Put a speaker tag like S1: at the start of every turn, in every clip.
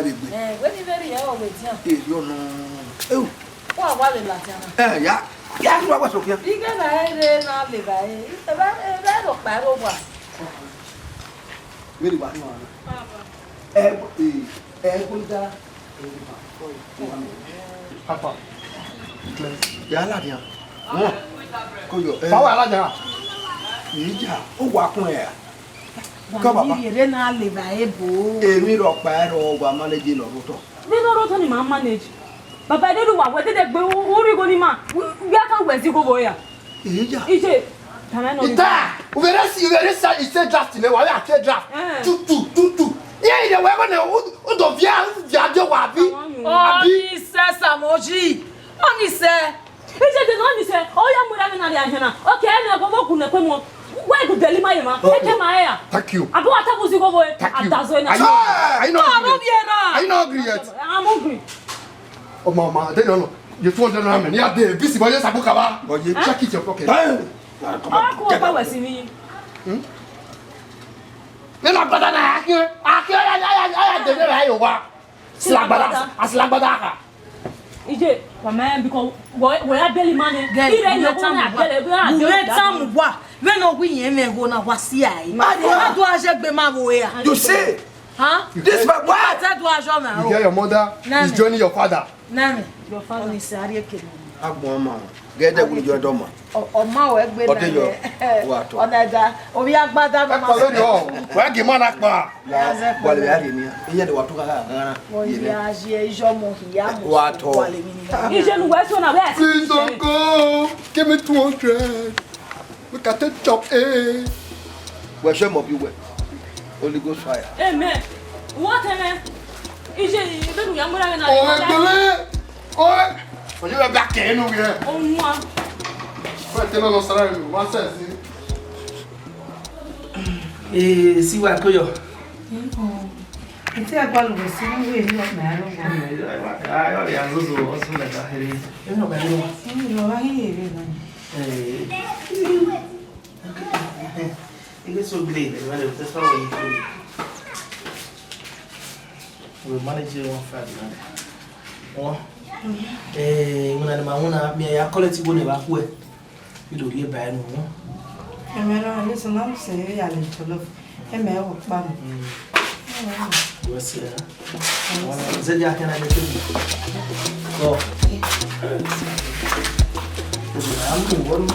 S1: baby.
S2: When you very ill with him.
S1: You know. Oh.
S2: What was it like?
S1: Yeah. Yeah, what was okay?
S2: You can I not live by it. That of battle was.
S1: Really bad. Papa. Ya la dia. Ko yo. Ba wa la dia. Ni ja. O wa kun e. Ko baba.
S2: Ni re na live by e bo.
S1: Emi ro pa ro wa manage lo roto.
S3: Ni no roto ni ma manage. Baba de do wa we de gbe ori go ni ma. Bi aka we si go boya.
S1: Ija.
S3: Ije. Tama no.
S1: Ita. U veré ça, il s'est draft ne wa ya te draft. Tout. Yeah, the way when o do via de wa bi.
S2: Abi se Samoji. Oni se.
S3: Ije de no ni se. O ya mu da na dia hena. Okay, na go boku na pe mo. Why go deli my ma? Eke ma ya.
S1: Thank you.
S3: Abo ata go si go boy. Adazo na.
S1: I know.
S2: I
S1: not agree yet.
S3: I'm hungry.
S1: Oh mama, I don't know. You 200 ramen. Yeah, there. Busy boy just abuka ba. But you check it your pocket. Come on.
S3: Ko ba we si mi.
S1: Me na gbada na akin ya de na yo wa. Slagbada ka.
S3: Ije, mama because we are belly man. Ire ni ko na bele bi a
S2: de tam wa. We no wi yen me go na wasi ai. Ma do ajegbe ma wo ya.
S1: You see?
S2: Huh?
S1: This my why?
S2: You
S1: hear your mother is joining your father.
S2: Nami, your father is Ari Ekene.
S1: Agbon get that with your doma.
S2: Oma we gbe na.
S1: What?
S2: Onada, obi agbada ma.
S1: Where give man akpa?
S2: Wale
S1: ya ni. Iye de watu ka ngana.
S2: Mo ya je ijo mo hiya mo.
S1: What?
S3: Ije nu we so na we.
S1: Please don't go. Give me 200. Look at the chop. Where show mo bi we. Holy Ghost fire.
S3: Amen. What amen? Ije be nu ya mo na na.
S1: Oh, you are back in here.
S3: Oh, moi.
S1: But tell us around you. What's that?
S4: See what Koyo.
S2: I think I got to see you in your man.
S4: I already have those also like that. You know, it gets so great. That's how we do. We'll manage it one Friday. Oh. Muna mauna me ya quality go never kwe you do here by no
S2: e me no listen am say ya le tolo e me wo pa no
S4: what's here ze ya kana le tu so I'm going to work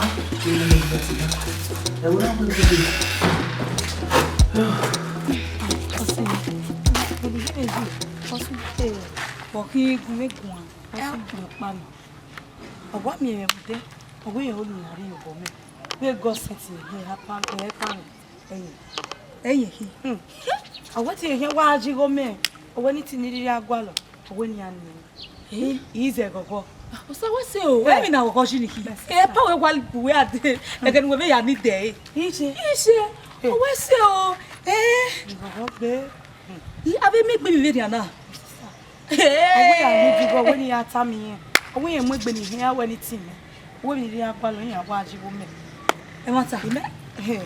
S2: so what's you? I mean, our caution here. Eh, power while we are there. Again, we are need day. What's you? Eh, you have made me very now. Eh, I when you are tammy. We am with here when it's in. We need to following a watch woman. And what's up? Eh,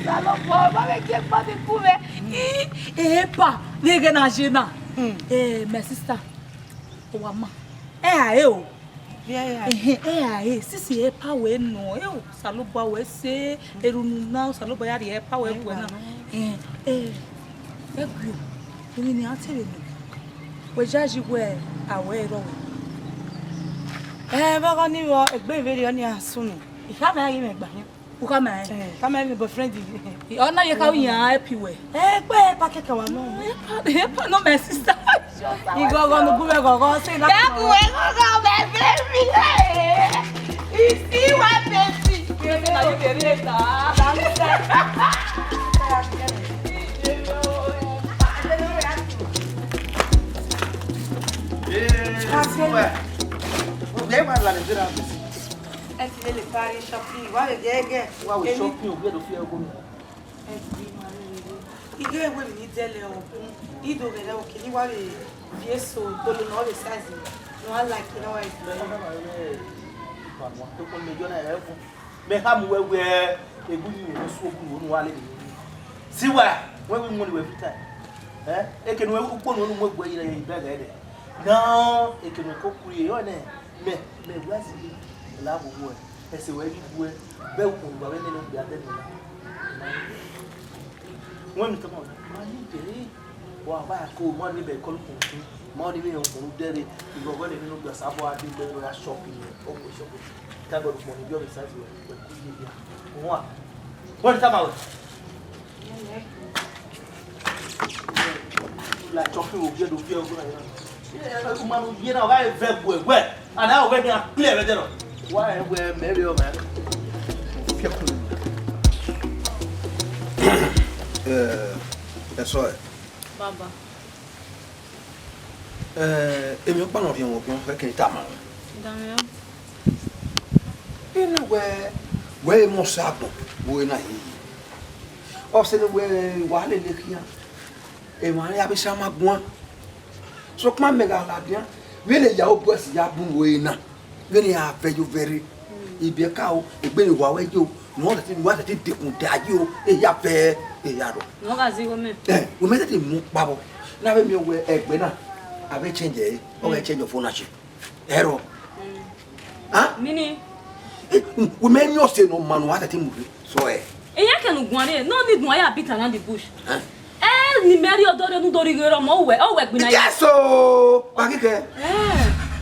S2: I love what can't buy the poor. Eh, pa, they're gonna jina. Eh, my sister. Wama. Eu. Sisi e pa we no. Eu saluba we se erunu na saluba ya e pa we na. Egwu. Ni ni atele ni. We jaji we awe ro. Ba ga ni wo egbe veri ni asunu. Ika ma yi me gba ni. U ka ma ka ma mi boyfriend yi. Ona ye ka wi yan happy we. Pe pa keke wa no. Pa no my sister. You go say that. My baby. You see what baby? Ido vele o kini wa le vieso tolo no le sazi no like you know it's
S4: to ko me jona e fun me ha mu wewe eguni ni so ogun wonu wa le si wa when we money we fit time E ke no e ko no mo gbo yin e bega ede. Now e ke no ko kuri yo ne me wasi la bo e se we bi bu e be ku ba we ne no bi ade no. When come on, money day. Wa ba ko mo ni be ko lu ku. Mo ni be o mo dere. Igo go le ni no gba sabo adi be no shopping. O go shopping. Ka go mo ni bi o be size we ku ye bia. Wa. What time out? La chopping will get to feel good. Yeah, man, you know, I very well. And now when you are clear, why we're married, man?
S1: That's right.
S3: Baba.
S1: If you're part of your work, you're going to tell
S3: Daniel.
S1: you know where most happen, we're not here. Also, where while they look here, and when I have some one. So come make a ladian. Really, your boss, Yabun, way now. Really, I pay you very. If you cow, if you go away, you know that what it did to you, a yape, a yard.
S3: No, as you me.
S1: We made it in Babo. Now, when you wear a winner, I will change it or I change your ownership. Hero. Huh?
S3: Mini.
S1: We may not say no man what I think. So,
S3: E ya ke no guare, no need mo ya beat around the bush. Ni meri odore nu dori gero mo we, o we gbina ya.
S1: yes, so, Bagike.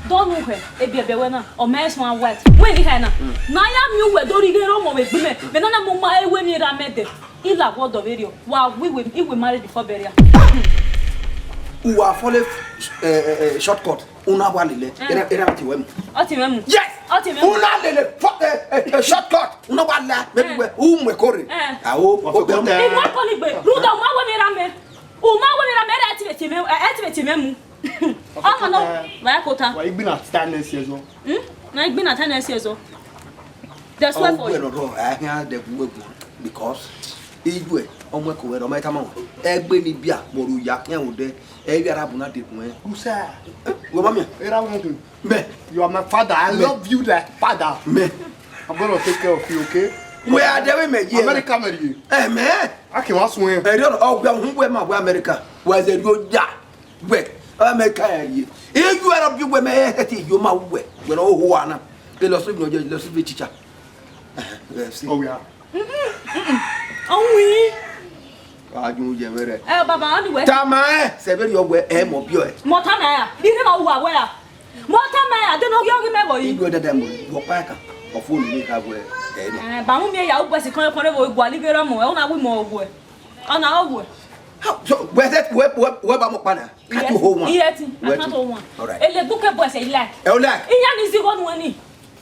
S3: Don't know where. E bi ebe we na. O me so an wet. We ni he na. Na ya mi we dori gero mo we gbime. Me na mo ma ewe mi ra mede. Ila word of video. Wa we married before burial.
S1: Who are follow shortcut. Una walile. Era ti wem.
S3: Oti memu.
S1: Yes.
S3: Oti memu.
S1: Una lele shortcut. Una wala. Maybe we me kore. Awo.
S3: E mo ko ni gbe. Ruda ma we mi ra me. O ma we mi ra me activate memu. Oh no. Wa kota.
S5: Wa igbi na standards years o.
S3: Na igbi na standards years o. That's why for you.
S1: No, I hear the because Igwe omo ko we do meta ma egbe ni bia moru ya kan o de e bi arabu na de kun e
S5: Usa.
S1: wo ma me
S5: Era won.
S1: me
S5: You are my father. I love you like father.
S1: me
S5: I'm going to take care of you, okay?
S1: we are there me ye
S5: America marry.
S1: me
S5: I can ask when.
S1: e do o gba hu we ma we America we ze do ja we America ye e ju arabu we me e ti yo ma we no ho ana e lo so bi no je lo so bi chicha
S5: Oh yeah.
S3: Oh oui.
S1: aju je mere
S3: Baba, on the way.
S1: tama se be yo we e mo bio e
S3: Mota na ya. Bi ni ma wa we ya. Mota ma ya, de no yo gi me bo yi.
S1: Igwe dada mo wo pa ka o phone ni ka bo e ni
S3: Ba mu mi ya ugbo si kan bo igwa ligero mo. E una wi mo ogwo e. Ona ogwo e.
S1: so where that we ba mo pa na ka to ho one
S3: Yes, I can't hold one.
S1: Alright.
S3: Ele buke bo se like.
S1: e o like
S3: Iya ni zigo nu ani.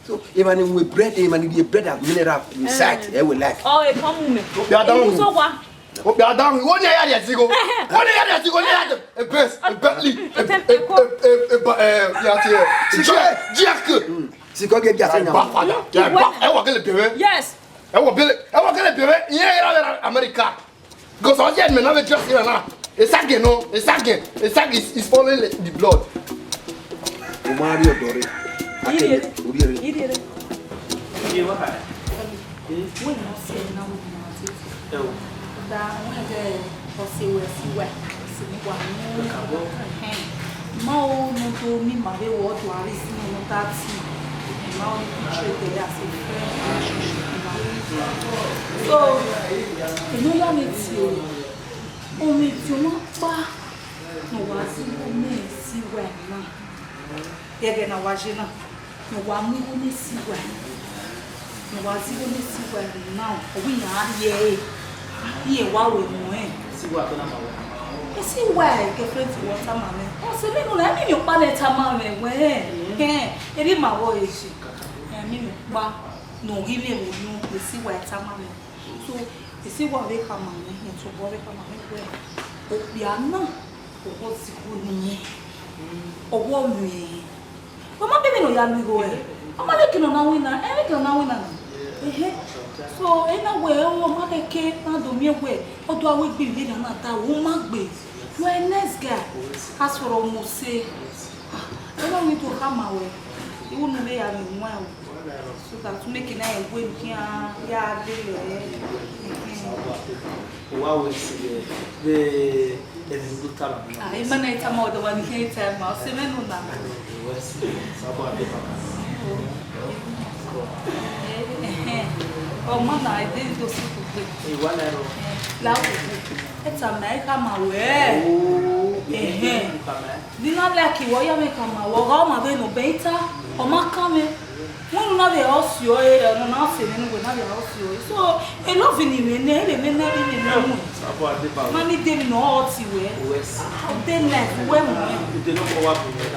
S1: so even we bread even the bread have mineral inside e we like
S3: Oh, e come me.
S5: Ya da
S3: E so wa.
S5: O bi adam won ya ya zigo. Won ya ya zigo ya e best e Bentley ya ti Jack.
S1: si ko ge ja se nya
S5: Ba father. Ya ba e wa kele bere.
S3: Yes.
S5: E wa kele bere. Iye era America. Go so je me na be just here na. It's following the blood.
S1: o ma ri odore
S3: Iri.
S1: ori
S3: Iri.
S4: Ye wa ha.
S2: We no say na we na say.
S4: E o.
S2: Da we de o se we si wa. Si ni wa no. Ma o no to mi ma be wo to ari si no ta ti. Ma o ni trade ya se so, no ya me ti o mi ti o ma pa no wa si o me si wa na. Yege na wa je na. No wa mu o ni si wa. No wa si o ni si wa na. O wi na ye. Ye wa we mo e.
S4: Si wa to na ma wa.
S2: E si wa ke friend ti water ma me. O se me no na mi mi pa le ta ma me we. E ri ma wo e si. E mi mi pa no ile mo no e si wa ta ma me. So e si wa we ka ma me, e to bo we ka ma me we. O bia na o wo si ko ni. O wo mi. Mama baby no ya lu go e. Mama le kino na wina, e le kino na wina. So ena we o ma le ke na do mi we. O do awe gbe ile na ta o ma gbe. You are a nice guy. As for almost say, I don't need to come away. You wouldn't be a well. So that to make it a win here, yeah,
S4: Wow, the do tala.
S2: Ah, imana ita moda wani ke ita ma se menu na.
S4: Sabo ade papa.
S2: Oh mana I did do so to.
S4: Wala ro.
S2: La ita America ma we. Dina like wo ya me kama wo ga ma be no beta o ma kame. Wọ́n náà lè ọ̀sùn ọ̀nà náà sì nínú gbọ̀n náà lè ọ̀sùn ọ̀yẹ́. So, a love in him, and a man in the room. Money didn't know what he wears. How they left when we did not go up in the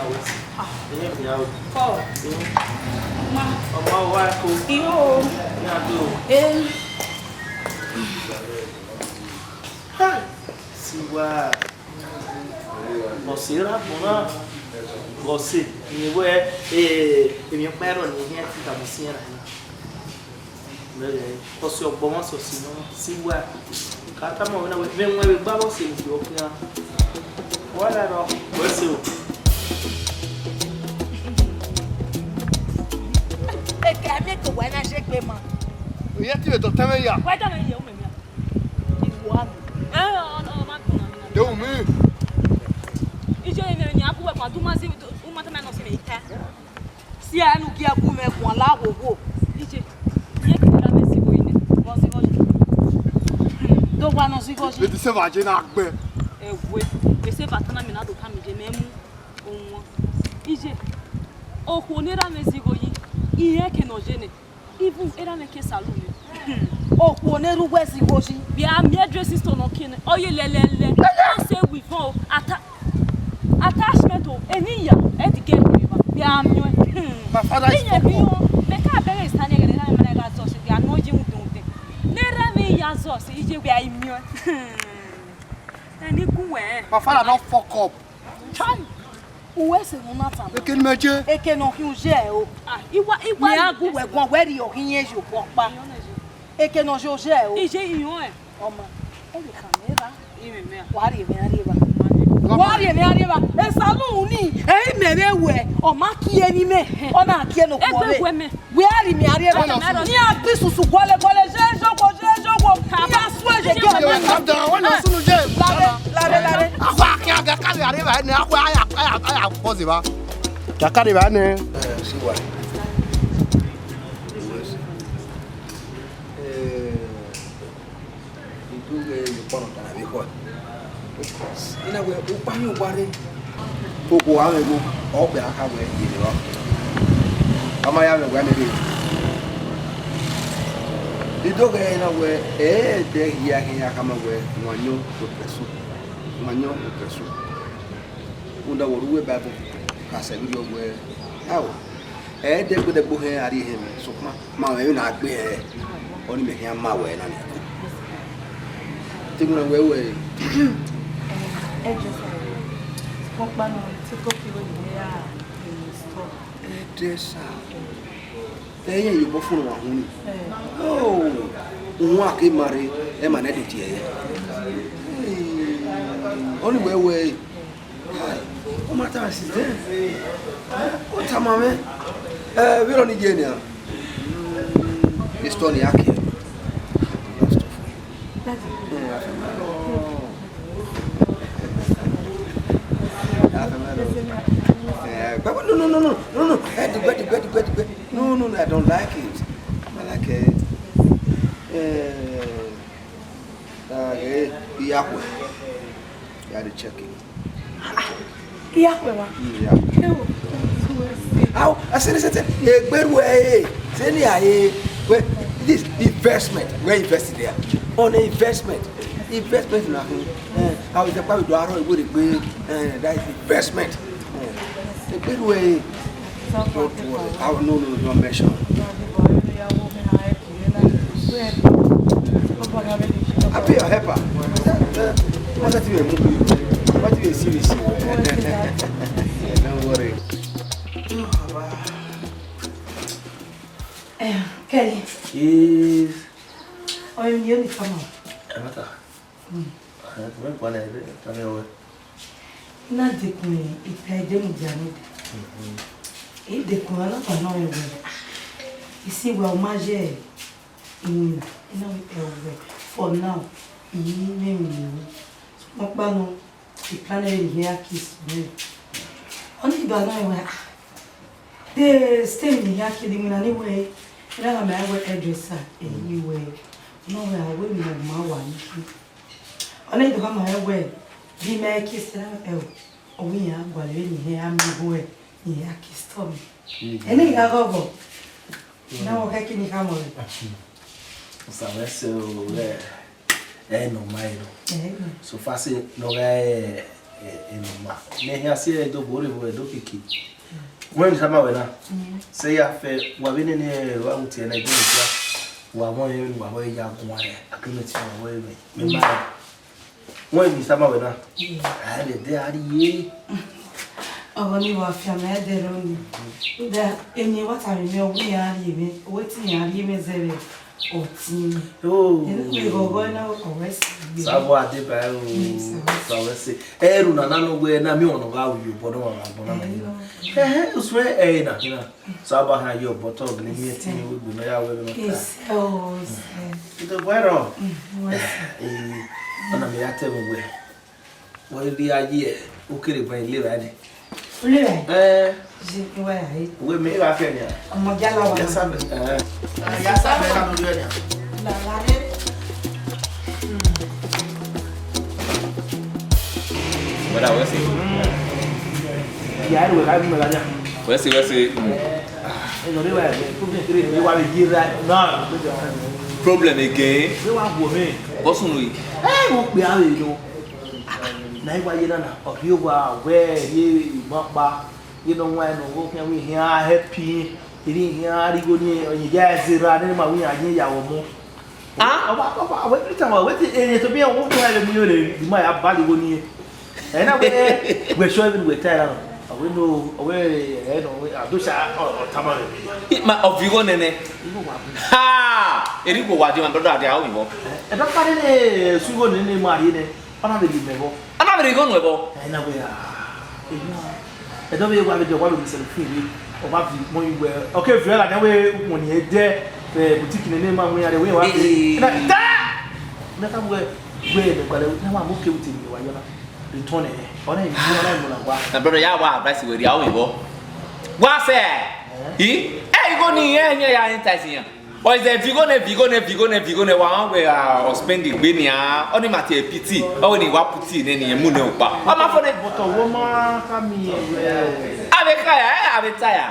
S2: house. Oh, my wife,
S4: hi. See what? Você você ni we mi pero ni here ti ta musiera na le posso o bom so si no si wa ka ta mo na we we gba bo se ti o pia wala ro we se o
S2: e ka mi ko wa na se pe mo
S5: o ye ti be to tame ya
S2: wa ta me ye o me mi iwa no ma ko na
S5: de o mi
S3: ijo ene ni aku we kwa du ma si uma ta me no se me ita
S2: si anu ki aku me kon la wo
S3: ije ye ki ra me si bo ine mo si bo
S2: do wa no si go si
S5: le ti se va je na gbe
S3: ewe ese batana mi na do kam je memu onwo ije oku ni ra me si go yi ihe ke no je ne even era me ke salon
S2: oku oneru gwe si go si
S3: bi a mi dress store no kin oye lelele I say we go attachment o eniya e ti get me bi a mi
S5: my father is
S3: me ka bere stand here na me na so se bi a no ji mu don te ne ra me ya so se ije bi a mi eni ku we
S5: my father don't fuck up
S2: chai uwe se mo na ta
S5: eke ni meje
S2: eke no ki uje o
S3: iwa
S2: ni agu we gon we ri o kin ye jo po pa eke no jo je o
S3: ije iyon e
S2: oma e le camera
S3: ime me
S2: wari mi arriba e salon ni e mere we o ma ki eni me o na ki eno ko we wari mi arriba ni a bi susu gole je jogo ni a so je ke
S5: you calm down when you sunu je
S2: lare
S5: akwa ki aga ka le arriba ni akwa aya pose ba ya ka le ba ni
S1: si wa you pon on na be ko ina we o pa mi o ware koko wa me go o gbe aka we yi ro ama ya me gwa me be didoge ina we de ya kama we nwanyo to presu unda woruwe babu ka se bi we awo de bo he ari he me so ma we na agbe he oni me he ma we na ni tinguna we
S2: Compano, se copio idea in store.
S1: Desa. Eyan yo bo fun wa hun ni. Oh. Ohun ake mare e ma na de ti eye. Oni we. O ma ta si de. O ta ma me. We ro ni je ni a. Esto ni ake. No. No, I don't like it. I like it. Yeah, the checking.
S2: Yeah.
S1: How? I said, this investment. We're invested there. On investment. Investment nothing. How is the power to arrow with it? That is investment. A good way. Don't worry. No mention. I pay your helper. What's that you movie? What do you see? Don't worry.
S2: Kelly.
S4: Yes.
S2: I'm nearly come on.
S4: Amata. Tume kwa na ile tame wewe.
S2: Na dekun ipe de mu jani. Dekun ala pa na wewe. Isi wa ma je ina we for now. Yi me mi. Mo pa no he planning here kiss me. Only do I know they stay in here killing me anyway. And I'm a hairdresser anyway. No, I will be my one. Only to have my way. Be my kiss and oh, we are going here. I'm going here kiss Tommy. Any go. Now, how can you come on?
S4: So no mind. So fast no guy ma. Ne here do bori do kiki. When sama we na. Say ya fe wa bi ne wa uti na bi wa mo ye wa ho ya gwa ya. Akometi wa we me ma. When bi sama we na. Ah le de ari ye.
S2: Only wa fi am e de ro ni. Da eni what are me we are me. Wetin are me zere.
S4: Oh,
S2: we go going now always.
S4: Sabo ade ba o. So we say, eru na no we na mi ono ga wi bo no ma na. Uswe na kina. Sabo ha yo boto ni mi ti we bu no ya we no ka.
S2: Oh,
S4: the bueno. Ana me ate mo we. Wo bi aye o kere ban ile ba ni.
S2: Ule. Je wa ai.
S4: We me ba fe ni.
S2: Mo jala wa.
S4: Ya sabe. Ya sabe ka no le ni.
S2: La la.
S6: Voilà, ouais, c'est.
S4: Ya ru ka mi la nya.
S6: Ouais, c'est.
S4: No le wa. Problem kere ni wa be jira. No.
S6: Problem again.
S4: We wa go me.
S6: Boss no yi.
S4: Mo pe a we lo. Na iwa ye na o bi wa we ye mo pa. You know why no go can we here happy. Iri here ri go ni onye ja zira ni ma we anye ya wo mo. Ah, we time we to be on to have me le di ma ya ba li go ni. E na we show even we tell we know we no we adosha o tamare.
S6: Ma of you go nene. Ha! Eri go wa di man brother dia o mi bo.
S4: E do pa ni su go ni ma ri ni. Ona be di me bo.
S6: Ana be go no e bo.
S4: E na we I don't know why they want to be self-free or what more you were. Okay, if you're like that way, when you're there, the boutique in the name of where they were. Let them wear, but now I'm okay with you. Why you're not returning? Or I
S6: na brother ya wa advice we dia o mi bo. Wa say, eh go ni ya entice yan. Or is there vigone wa we are spending benia only matter pity or ni wa puti ne ni mu ne opa. O ma for the
S4: but woman come here.
S6: Ave tire.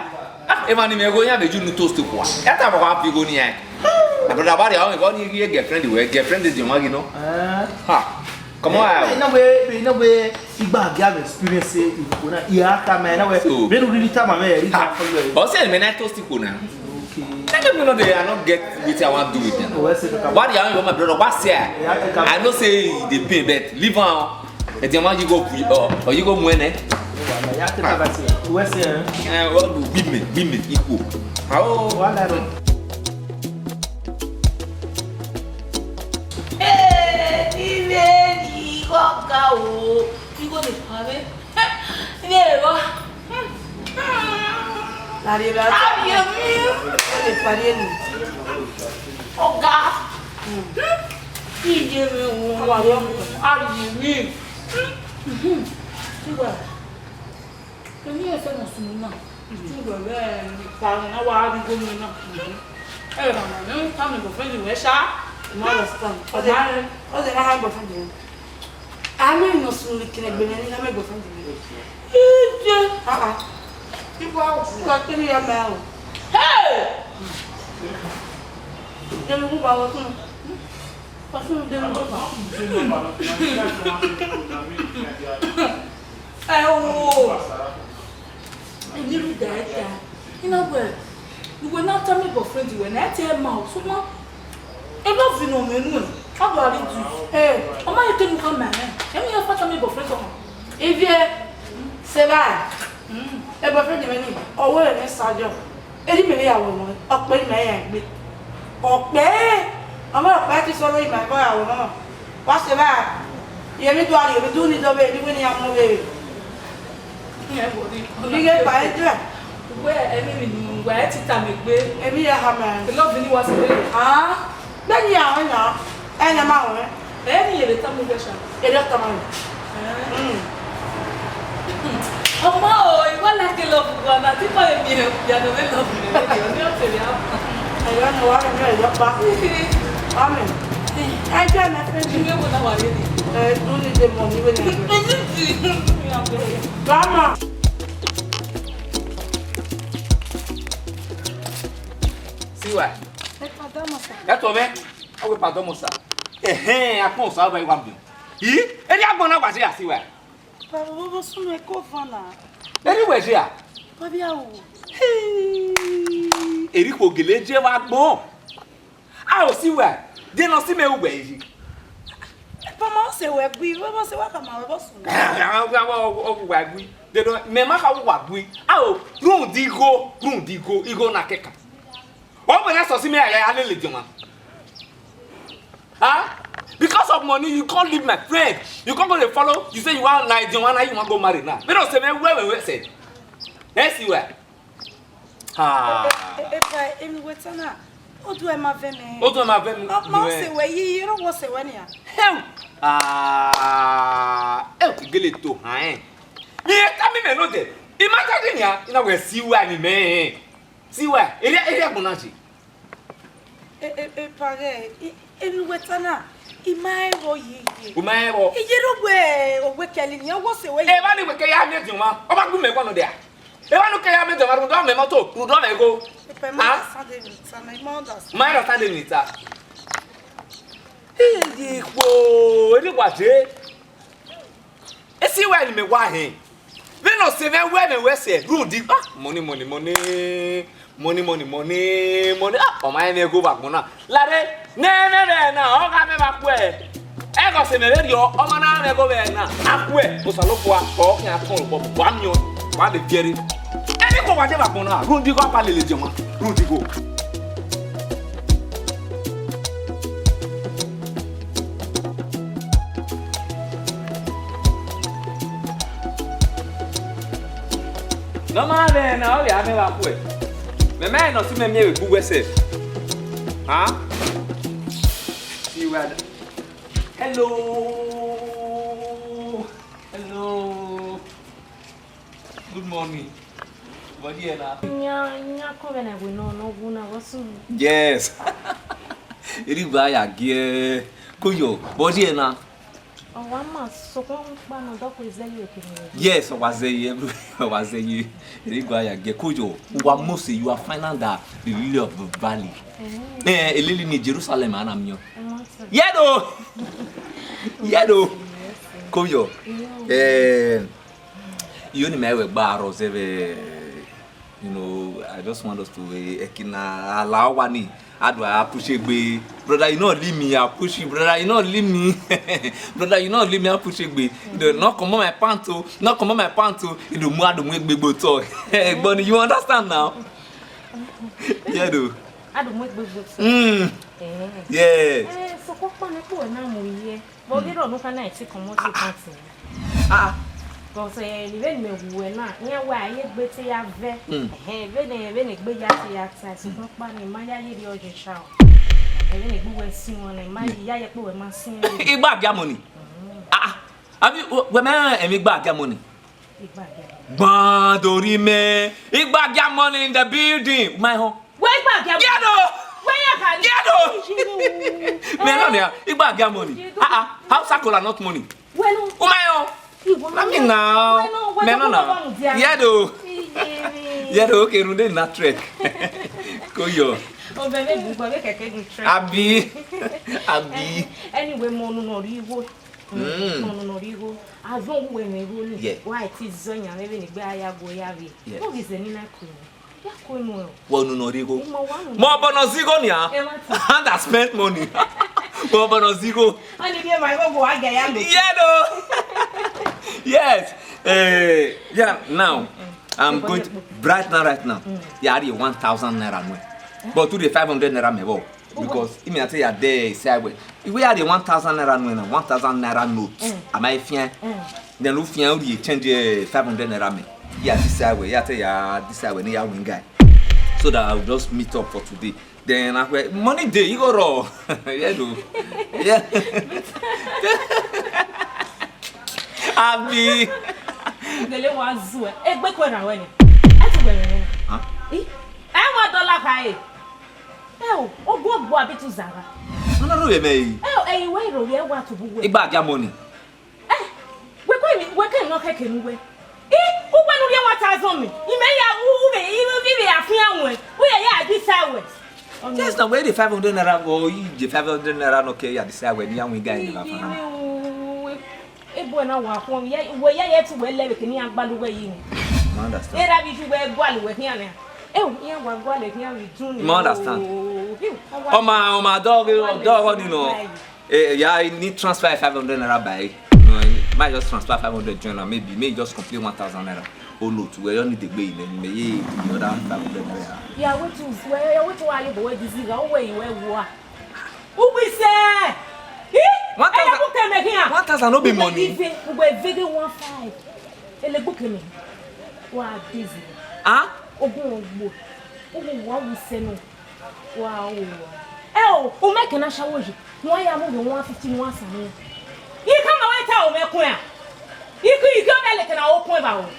S6: E ma ni me go yan be ju nu toast kwa. E ta ba wa vigone yan. Na brother ba dia o mi go ni girlfriend is your magi no. Ha. Come on.
S4: No way igba bi am experience you na ya ka me na we. Me really time am e.
S6: O say me na toast ko na. Let me know they are not get what I want to do with them. What you want my brother? What's here? I know say they pay, but leave on. And the man you go or you go mwene.
S4: What's here?
S6: Women equal. How?
S2: Eh, ni go you go the pave. Never. La riba. Le parienu. Oga. Ije mi wa yo. Ari mi. Tiwa. Kini e fe no sunu na. Tiwa be ni pa na wa ri go mi na. E ba na no ta me go friend we sha. No understand. O de na ha go friend. Ami no sunu kine gbe ni na me go friend. Ije. People are going to mail. Hey! Then who was it? What's the name? Oh! I knew that. You know where? You were not telling me about friends. You were not telling me. So now, I love you no man. How do I do? Hey, I'm not telling you come man. I'm here for telling me about friends. If you say that. E bo friend mi ni owo re sajo eri mi yawo mo ope mi yan gbe ope omo ope ti so lo mi ko yawo mo wa se ba ye mi do ni do be ni ya mo be ni e bo ni ge pa e je we emi mi ni we ti ta mi gbe emi ya ha ma the love ni wa se le ah be ni awon na e na ma won e ni ye le ta mo be sha e do ta ma Ya no me lo video, no te veo. Ayọ̀ no wa me yo pa. Amen. I don't have to do what I want. Only the money when Mama.
S6: See what? That's all, man. I will pardon myself. I can't solve my one. Any abona was here, see what?
S2: Papa, what soon I go for now?
S6: Anyway, here. Eriko Gileje wa gbon. A ò sí wẹ̀. Dé lọ sí me wẹ̀ yìí.
S2: Mama say we gbi, mama say wa ka ma we bosun.
S6: O wa gbi. They don't me ma ka wa gbi. A ò run digo, igo na keka. O be na so sí me aya le joma. Huh? Because of money, you can't leave my friend. You can't go to follow. You say you want Nigerian, now you want to go marry now. They don't say, man, where say? Let's see where.
S2: Wetana. O do ma veme.
S6: O do ma veme.
S2: Ma say we you don't want say when ya.
S6: Gele to han. Me ta me no de. Imagine ya, ina we see where ni me. See where? Area bonaji.
S2: Pare. Wetana. Imairo yi.
S6: Umairo.
S2: Iyerogwe ogwe keli ni owo se we.
S6: E ba ni we ke ya me dun wa. O ba gbe me kwa no de a. E wa no ke ya me dun wa ru do me moto. Ru do me go. My understanding is that. Edi kwa je. E si wa ni me wa hin. We no se me we say ru di. Money. Ah, o ma me go back mo na. Lare na o ka me back we. E go se me re yo o ma na me go be na. Akwe o salopo a o kan akon bo wa mi o wa de fiere. Eni ko wa de back mo na. Ru di ko pa le jema. Ru di go. No man na o ya me back we. Me man no see me me we go say. Huh? See where? Hello. Good morning. What here now?
S3: Nya ko bena we no guna wasu.
S6: Yes. Iri ba ya gie. Koyo, what here now?
S3: O wa ma so ko pa no do ko izeli okini.
S6: Yes, I was there. Iri ba ya gie. Koyo, wa mose you are finding that the lily of the valley. A lily in Jerusalem anamyo. Yedo. Koyo. You only may wear barrels every. You know, I just want us to ekina allow wani. How do I push it, be? Brother, you not leave me, I push you. Brother, you not leave me. Brother, you not leave me, I push it, be. You not come on my panto, not come on my panto. You do more than make big talk. But you understand now? Yeah, do.
S3: I don't make big
S6: Yeah.
S3: So what pan ko na mo ye. But we don't know can I see commercial party. Because even me we na nya wa ye gbete ya ve. Even gbe ya ti ya ta so ko pa ni ma ya ye ri oje sha. Even gbe we sin won ni ma ya ye pe we ma sin.
S6: Igba bia money. Abi we ma emi gba bia money.
S3: Igba bia.
S6: Bandori me. Igba bia money in the building. My home.
S3: We gba bia.
S6: Igba bia money. How sakola not money.
S3: Well,
S6: I mean now. No. Yedo, okay, runde na trek. Koyo.
S3: O bebe bugba we keke gun trek.
S6: Abi.
S3: Anyway, mo no riwo. No riwo. Azon we me go ni. Why it is zonya we ni gbe aya go ya we. No be ze ni na ku. Ya ko no.
S6: Wo no rigo. Mo bono zigo ni a. And I spent money. Mo bono zigo.
S2: Ani be my go aga ya me.
S6: Yedo. Yes. Yeah, now I'm going to right now. Yeah, 1,000 naira no. But to the 500 naira me bo. Because if me say ya there say we are the 1,000 naira no, 1,000 naira note. Am I fien? Then lu fien we change 500 naira me. Yeah, this way. Yeah, this way ni ya win guy. So that I'll just meet up for today. Then I money day you go raw. Yeah, do. Yeah. Abi.
S3: Dele wa zu e gbe ko na we ni. E ti gbe mi. $1 kai. O go abi tu zara.
S6: No no we me.
S3: We ro ye wa to bu we.
S6: Igba ja money.
S3: We can no keke nu we. Who went on 1,000 me? You may have who ya this hour.
S6: Yes, now where the 500 naira go, the 500 naira no okay, ya decide when you we guy in la fana.
S3: E bo na wa fun ye we ye to we lewe kini agbalu we yi.
S6: Understand.
S3: Era bi ju we gwalu we hian na. Ye wa gwalu hian we jun.
S6: Understand. Oh my dog you know. Yeah, I need transfer 500 naira by. Might just transfer 500 join maybe may just complete 1,000 naira. Oh no, to where you need the way then may the other 500 naira.
S3: Yeah, what are you boy this is away where you are. Who we say?
S6: 1,000 no be money.
S3: We video 1,500. Ele book me. Wow, busy.
S6: Ah?
S3: Ogun what we say no. Wow. O make na shower you. Why am I 150 once a year? You come away tell me queer. You go like an old point about.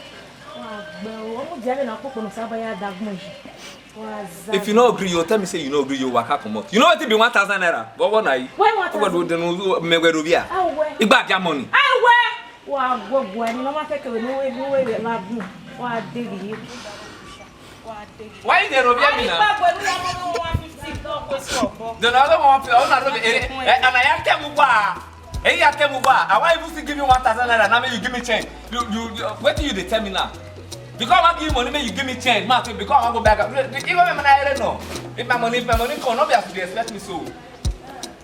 S6: If you no agree, you tell me say you no agree, you waka come out. You know what it be 1,000 naira. What one I? What do the me we rubia? You back your money.
S3: I wear. Wow, go no matter take no way the lab. What did you?
S6: Why the rubia me now? The other one and I tell you why. Hey, I tell you why. I want you to give me 1,000 naira. Now you give me change. You what do you tell me now? Because I give you money, you give me change. Because I go back. Even when I don't know. If my money come, not be as to expect me so.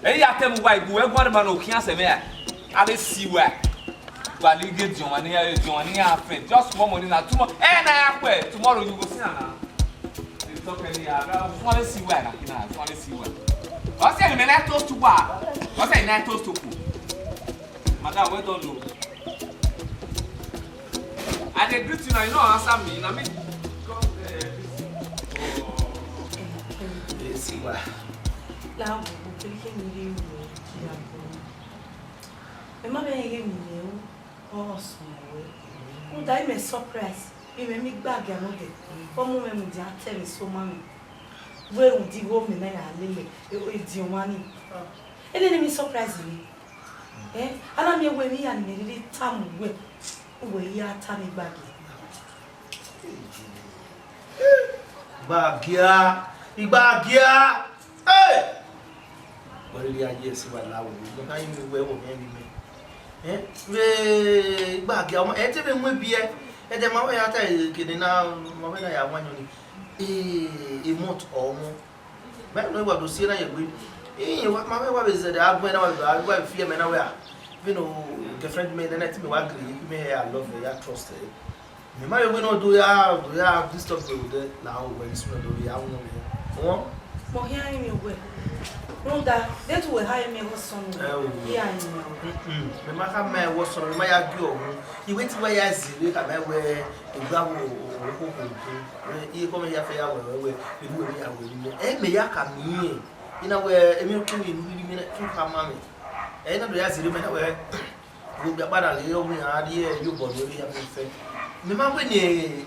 S6: Hey, I tell you why. Go one man who can't say me. I will see where. But you get your money, friend. Just more money now. Tomorrow, and I pay. Tomorrow you go see now. You talk any I want to see where. I want to see where. What's that? Man, I toast to bar. What's that? I toast to cook. Madam, we don't know. I dey greet you now, you know answer me. Na me come
S4: see why.
S2: La wo ke mi le wo ya ko. E ma be ye mi le o so we. O dai me surprise. E me gbag ya no de. O mu me mu di tell me so mami. We un di go me na ya lele. E di o mani. E le me surprise me. Ana me we mi ya ni really tam we. We ya tam gbagi. Bagia.
S4: Hey! What really are you see what lawo? You can you we wo me. We bagia. E te be mu bie. E de ma we ya ta kini na ma we na ya wanyo ni. Mot omo. Me no wa do see na ye gbe. Ma we wa be ze de agbo na wa fear me na we a. You know, girlfriend me then I me wa agree. Me I love her, I trust her. Me ma we no do ya this stuff do there now when it's no do ya no me. Oh?
S2: Mo here me we. No da, that we hire me was son. Yeah,
S4: me ma ka me was son, me ma ya gi ohun. I wait where ya zile ka me we egba wo I come here for ya we ya we. Me ya ka mi. Ina we emi ku ni me tu ka ma me. Na do ya zile me na we go gba pada le o mi adi e yo bo lórí ya fe. Me ma we ni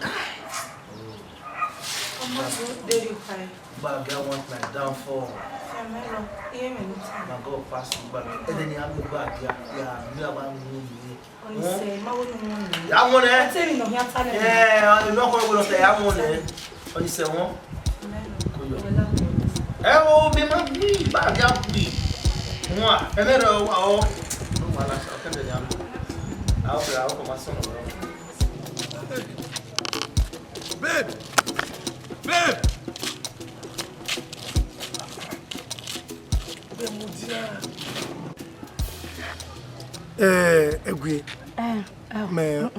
S4: But I want my downfall. My God pass you back. And then you have to back. Yeah, me about me. I want it. Yeah, I'm not going to say I want it. What you say, one? I will be my me back. Moi, and then I'll come my son.
S5: Babe! Egwe. Me.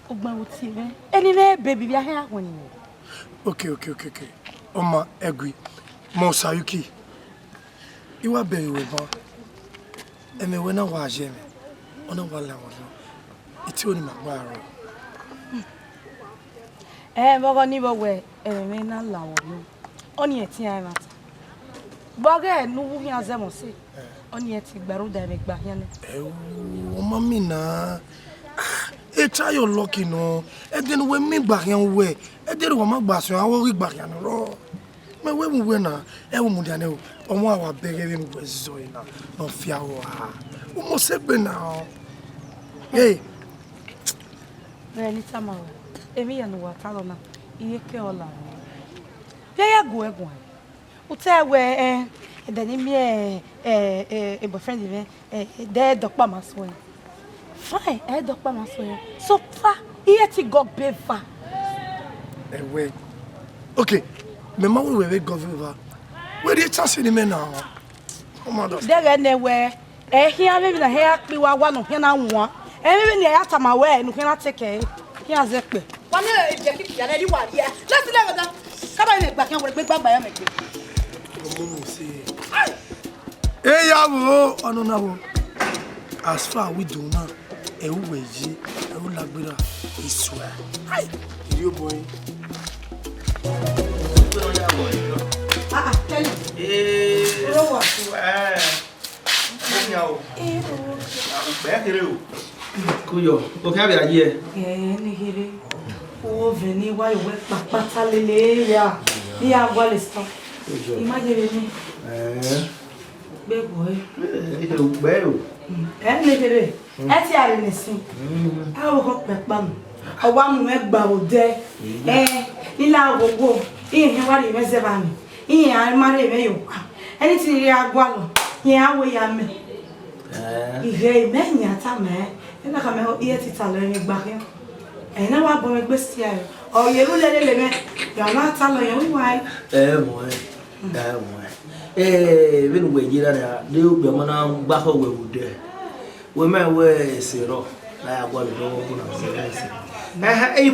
S2: Ogba oti me. Eni me baby bi ahia woni.
S5: Okay. Oma Egwe. Mo Sayuki. Iwa be we ba. Eme we na wa je me. Ona wala wala. Iti oni magbaro.
S2: Bogo ni bo we. Me na lawo no. Oni eti ai mata. Bogo nu wu yan ze mo se. Oni eti gbaru da me gba yan.
S5: O mami na. try your luck, you know. And then when me back and way, and then when my boss, I will be back and raw. My way we win now, and we know, on one hour begging was so enough. No fear, almost said now. Hey,
S2: Any time, Emi and Watalona, Eke Ola. There you go, Uta where then a boyfriend event, there, Dr. Masway. Fine, Dr. Masway. So far, here to go bever.
S5: Wait. Okay, my mom will go over. Where did you see the men now? Oh, mother.
S2: There anywhere. Here, maybe the hair be one of here now one. And even the after my way, and cannot take care. Here's a clip. One if you keep ready one here. Let's let them come on back and we'll be back by a
S5: Hey, Yabo, oh no, as far we do now, a way, I will like better. I swear. Hi, you boy.
S2: Tell
S4: you. Kuyo, okay, I be here.
S2: Nigiri. Oh, veni, why you went back, Patalele, yeah. Yeah, well, it's tough. Imagine me. Big boy.
S4: It's well.
S2: And Nigiri, at the Arinesi. I will hope that bum. A one web bow there. Ila will go. In what he was about me. I marry you. Anything you are going. Yeah, we are me. Ihe many a time, and I come out here to tell you back here. And now I'm going to go see you. Or you will let it. You're not telling you why.
S4: When we get there, they will be on back over there. Women wear zero. I have one of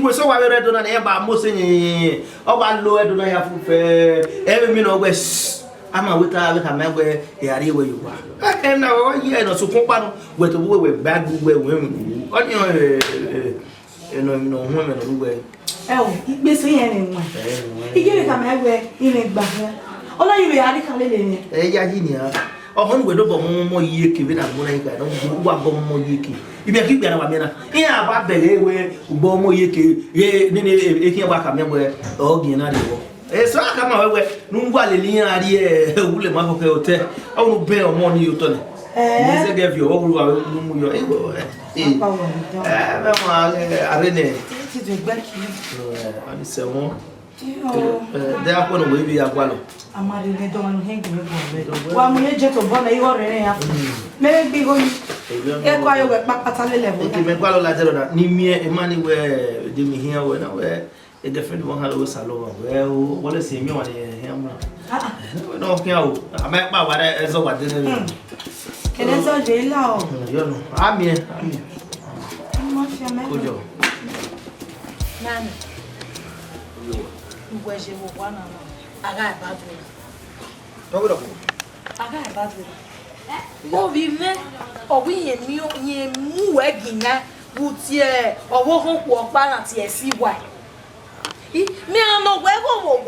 S4: was so I read on an air by Mosing. Oh, I know I do not have every minute west. I'm a with a man where they are where you are. And now, yeah, no, so company with the way bad women. On your women away.
S2: Oh, it be saying anyone. He gave it a man where he made back here. All you be adding a little.
S4: Yeah, oh, one with more yiki with a bonnet. I don't want more yiki. If you keep that, I mean, yeah, about the way, Bomo yiki, yeah, back a member, or Gianado. So I come away, no one Lina, will my hotel. I will pay money you turn. I gave you all your ego. I they are going to be a one.
S2: I'm not really don't hang with one. One jet of one, you already have. Maybe going to quiet back at a level. If you make one like Nimia, money where Jimmy here when I wear. A different one hello salon. Well, what is him? You want him? No, I met my wife as a what didn't. Can I say jail now?
S4: You know, I'm here. Good job.
S2: Man, where's your one? I got a bad one. I got a bad one. Oh, we met, or we and you move again, would ye, or walk balance, yes, see why. Me I know where go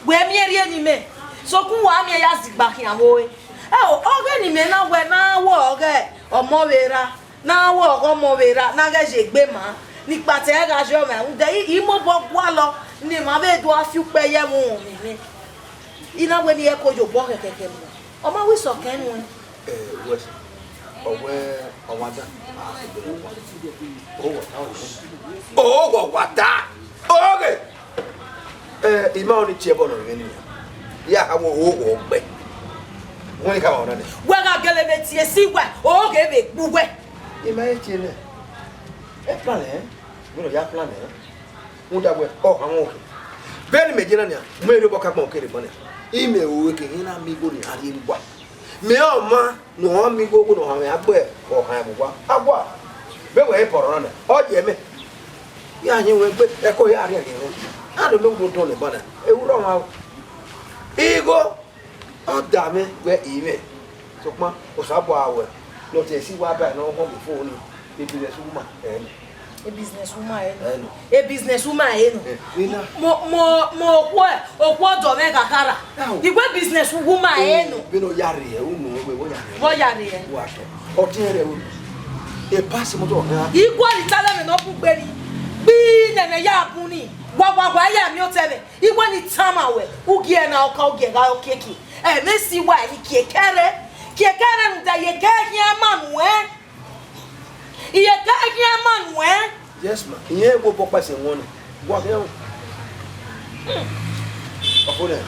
S2: where me any me. So who are me as back here boy? Oh, organi me now where now walk or movera. Now walk or movera, naga jebema. Nick Patega German, they imo wallow, near my bed do a few pay a moon. You know when you echo your pocket again. Oh, my whistle can one.
S1: West or where or what? Oh, what that? Okay. Imao ni chebo no ngeni ya ka wo wo gbe won ka won na
S2: we ga gele be tie si we o ge be gbuwe
S1: ima e tie le e plan mi no ya plan mo da we o awon oke beni meje na ni mo ere bo ka pon oke re bon ime o ke ina mi go ni ari ri gba me o ma no mi go no ha me agbe o kan mo gba agba be we poro na o je me ya yin we gbe e ko ya ari ari I don't know what to do about it. It will run out. Ego, oh damn it, where even. So, ma, was up our not to see what I know before the businesswoman.
S2: A businesswoman, a businesswoman, more what or what of mega cara. The web businesswoman,
S1: Bino Yari, what Yari, what? E passe mo to ha.
S2: Igwa litala me no pugberi. Bi nene ya abuni. Wa ya mi o tebe. Igwa ni tama we. Ugie na oka ugie ga okeki. Me si wa ni kiekere. Kiekere nda ye ga hia manu eh. Iye ga hia manu eh.
S1: Yes ma. Iye wo popa se won. Gwa ke o. Opole.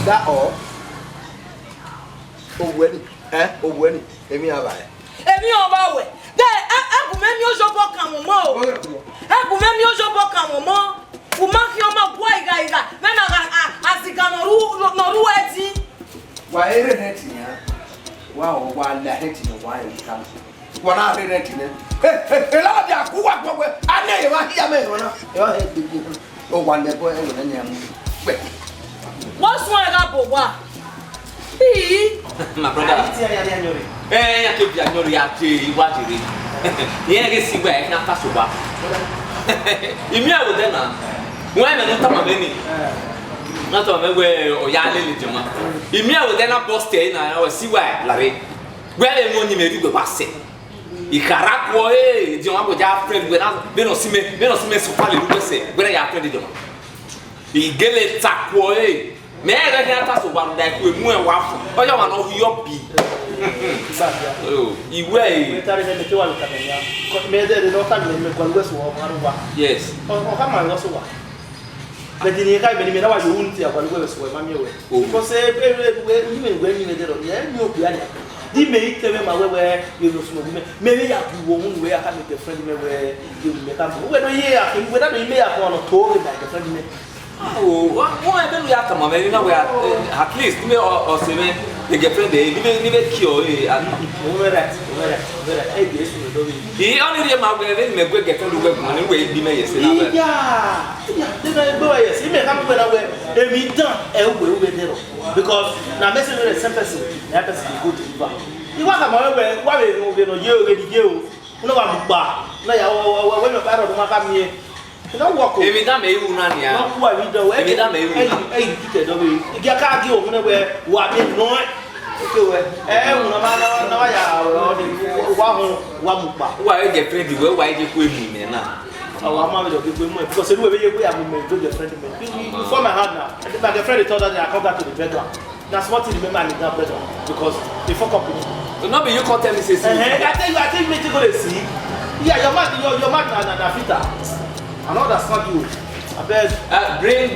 S1: That all. Owani. Owani. Emi aba e.
S2: Emi oba we. Agumemi ojobo kan mo mo. Agumemi ojobo kan mo mo. Uma fi oma bua iga. Me na asika no ru eti.
S1: Wa ere net ya. Wa la het no wa e kan. Wa na ere net ne. La bia ku wa gbo we. Ane ye ma hiya me na. E wa he bi. O wa le bo e na nya mu. We.
S2: Wo sun e ga bo wa.
S6: My brother. Ya ke bia nyori ya ke wa jere. Ye ke si gba e na ta so ba. Imi awo de na. Wọ́n ẹ̀mẹ̀ ní tọ́mọ̀ bẹ́ẹ̀ ni náà tọ́mọ̀ mẹ́wẹ́ ọ̀yá alẹ́ lè jẹun ìmí ẹ̀wọ̀ dẹ́ náà bọ́ọ̀sì tẹ̀ náà ọ̀ sí wà lárí gbẹ́lẹ̀ mú ní mẹ́rin gbẹ̀ wá sẹ̀ ìkàrà kọ́ ẹ̀ jẹun àgbọ̀já fẹ́ẹ́ gbẹ̀ náà bẹ́ẹ̀ nọ sí mẹ́ sọ́kọ́ lè lùgbẹ́ sẹ̀ gbẹ́lẹ̀ yà fẹ́ẹ́ jẹun ìgẹ́lẹ̀ ta kọ́ ẹ̀ mẹ́ẹ̀rẹ́ kí á ta sọ̀ wà lọ́dà ẹ̀kọ́ ẹ̀mú ẹ̀ wá fún ọjọ́ wà náà yọ bì ìwé ẹ̀. Yes.
S4: But in the time, you know, you won't see a one way so mammy away. Because when you did, yeah, no piano. They may tell me my way you know, maybe I won't wear a with a friend where you may come. When a year, whether you may have one or two like a friend.
S6: Oh, why don't we have come? Maybe now we are at least me or seven. The girlfriend, they even cure. Over that. He only did my way, then make girlfriend who work money way be made.
S4: Yeah, then go yes. He may come when I wear a meet because now messing with the same person, that person is good to you. You want to know why you already you. No one bar. No, when you're part of my family. No walk.
S6: Every time you run here,
S4: no, why we do every time you can't go nowhere. What is not?
S6: Why you get ready? Why you quit me now?
S4: Oh, I'm not because the way we have been friend before my heart now. My friend told that I come back to the bedroom. That's what you remember in that bedroom because before company.
S6: So not be you can't tell me say.
S4: I think me to go to see. Yeah, your man na fita. I know that's not you. I bet.
S6: Bring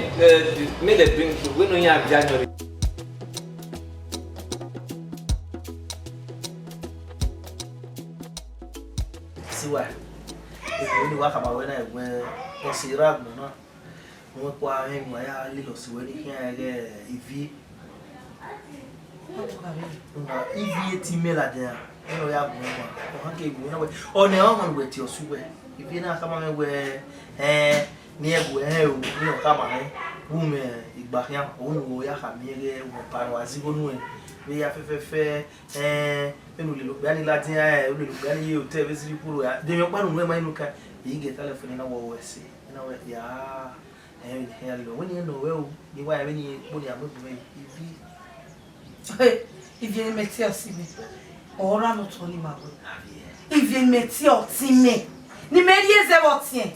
S6: me the drink. We don't have January.
S4: See why? If you work about when I went see rag, no, no, kwa him my little sweaty here if team at there. You have one. Oh, no one with your sweat. If you not come on where near where you come on, whom Igbaham, whom we are near Parawazi, we have a fair and we look very Latin, we look very you tell us people. They don't want to look at you get telephone in our say. You know, yeah, and hello, when you know, well, you are any money I'm
S2: if you met your simi, or I'm not only my boy. If you met your simi. Ni merie ze wotie.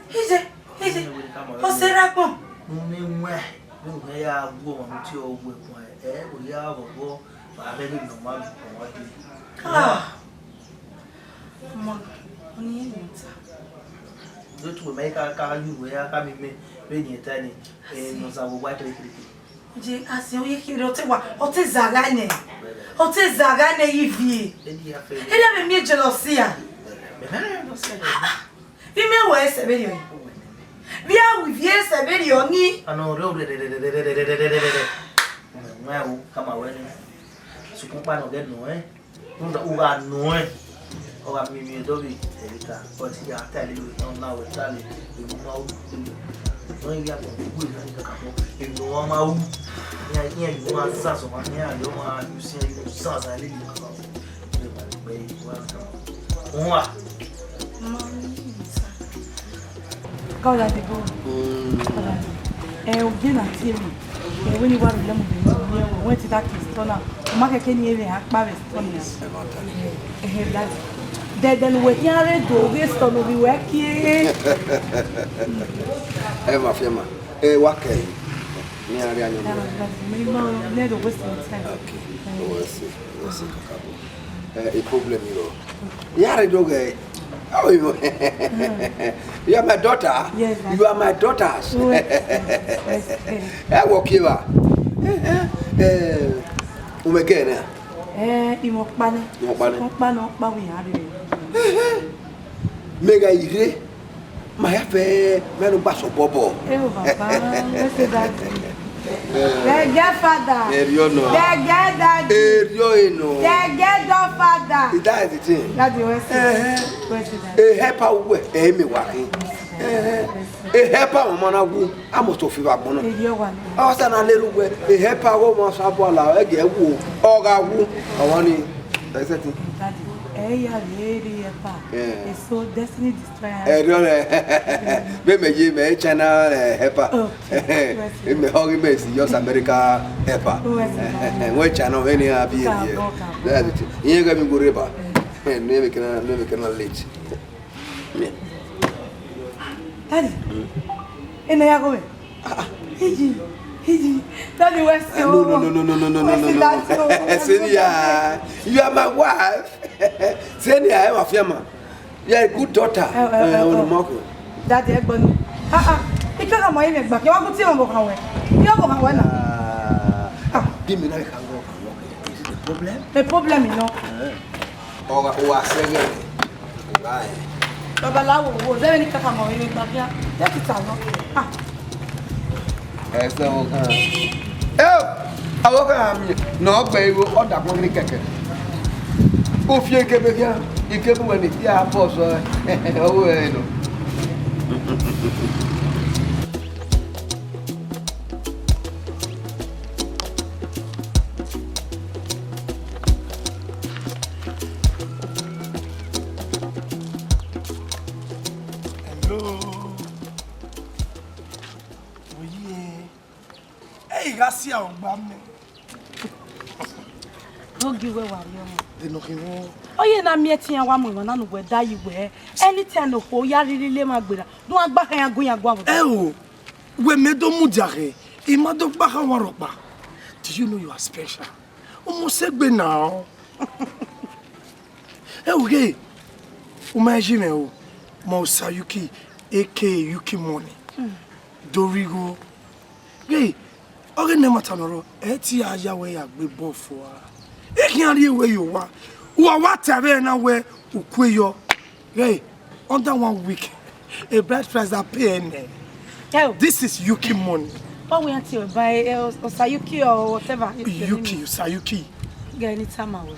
S2: Ije. O sera pon.
S4: Ni nwe. Ni ya agbo won ti o gbe pon e. O ya bobo ba be ni normal pon wa di.
S2: Mo. Oni yin nta.
S4: Do tu me ka yu ya ka mi me ni tani no za wo wa kire.
S2: Je asi o ye kire o te zagane. O te zagane yivi. Ele me mi jealousy. Vi me wo ese be yo. Vi a wi vi ese be yo ni.
S4: Ano ro ma wo kama we ni. Su ku pa no get no Unda uga no O ga mi do bi erika. O ti ya ta le lo na we ta le ma wo. No ya ko bu ni ka ko. E no ma wo. Ya you ma sa so ma ya yo ma you see you sa za le ni ka ko. Be wa.
S2: Causa de boa. O Benin City. When you want to learn, when you want to Market can even have Paris. Then we can't do this to be working.
S1: My firma. What can you?
S2: Never wasting time.
S1: Okay. We'll see. A problem, you know. Yeah, dog. Oh, you are my daughter.
S2: Yes,
S1: you are my daughters. I walk here. Umekene.
S2: Imokbane.
S1: Mega ire. My affair, man, basso bobo.
S2: Father. Father.
S1: That's the thing.
S2: That's the
S1: A helper way, Amy walking. A helper, Mona, I must have figured one. I was a little way, a helper woman, Sabola, a girl, or I want it. That's it.
S2: It's so destiny destroyer.
S1: Maybe you may channel helper. In the Holy Base, yours America helper. And what channel any are being here? That's it. You're going to go river. And never can late.
S2: Daddy, in the Yago. Daddy, where's
S1: No. Senia, you are my wife. Senia, I'm a firma. You are a good daughter.
S2: Daddy, Egbonu. You can't my name back. You want to see him walk away. You walk away now.
S1: Give me that can walk. Is it a problem?
S2: The problem, you know.
S1: Or second. Right.
S2: Babalawo, was there any cat on my name back here? Let it out.
S1: Essa boca. A boca não pego o da boca keke. O fie que be kia, e que bu ni ya poso. O no.
S5: Gasi a ogba me.
S2: No give away warrior.
S5: They no kiwo.
S2: Oh ye na mieti yan wa mo na no we da yi we. Anytime no ko ya rile ma gbera. Do agba kan yan go yan gwa.
S5: Oh. We me do mu jare. E ma do gba kan waropa. Do you know you are special? O mo segbe now. Okay. O ma jime o. Mo Sayuki aka Yuki Money. Dorigo. Hey. Oge ne matanoro eti aya we agbe bofo a e kian ri we yo wa tare na we ukweyo hey under 1 week a bride price that pay any. This is Yuki Money.
S2: What we until buy Sayuki or whatever.
S5: Yuki Sayuki
S2: get any time away.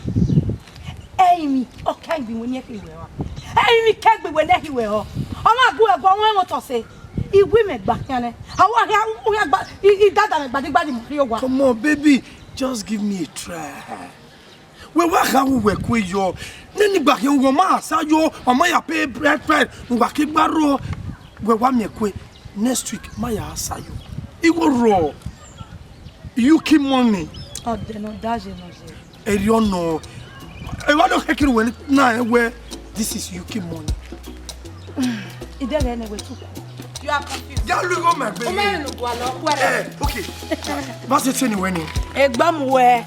S2: Amy o kan bi woni efi we wa Amy kan bi we na hi we ho o ma gu egbo won mo to say Iwe me gba yan e. Awa gba dada me gbadi mo wa.
S5: Come on baby, just give me a try. We wa ka wo we kwe yo. Ni gba yan wo ma sa yo, o ma ya pay bread no wa ke gbaro. We wa me kwe next week ma ya sa yo. Iwo ro. Yuki Money.
S2: Oh, they no daje no je.
S5: E yo no. E wa do kekiri we na we this is Yuki Money.
S2: Ide re ne we tu. You are confused.
S5: Ya lu go me be. Okay. What's it any when?
S2: Egbam we.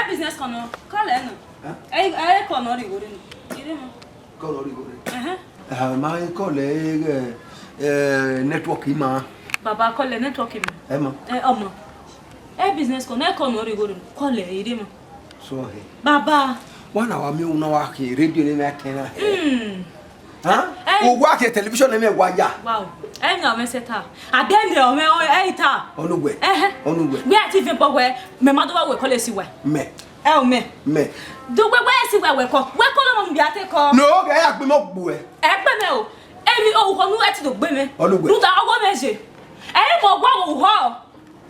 S3: Business kono. Call en. Eh kono ri gore ni. Ire mo.
S1: Kono ri gore. Ma call network ma.
S3: Baba call network mi.
S1: Ma.
S3: Omo. Business kono e kono ri gore ni. Call ire mo.
S1: So he.
S3: Baba.
S1: Wana wa mi una wa ki radio ni me tena. O wa ki television ni me wa ya.
S3: Wow. Enya me seta. Adele o me ta.
S1: Onugwe. Onugwe.
S3: Me ati fi powe me ma do wa we call si we.
S1: Me.
S3: O me.
S1: Me.
S3: Do we si we ko. We ko lo mo bi ate ko.
S1: No, ga ya gbe mo gbu e.
S3: Gbe me o. Emi o ko nu e ti do gbe me.
S1: Onugwe.
S3: Nu ta owo me se. Mo gwa wo ho.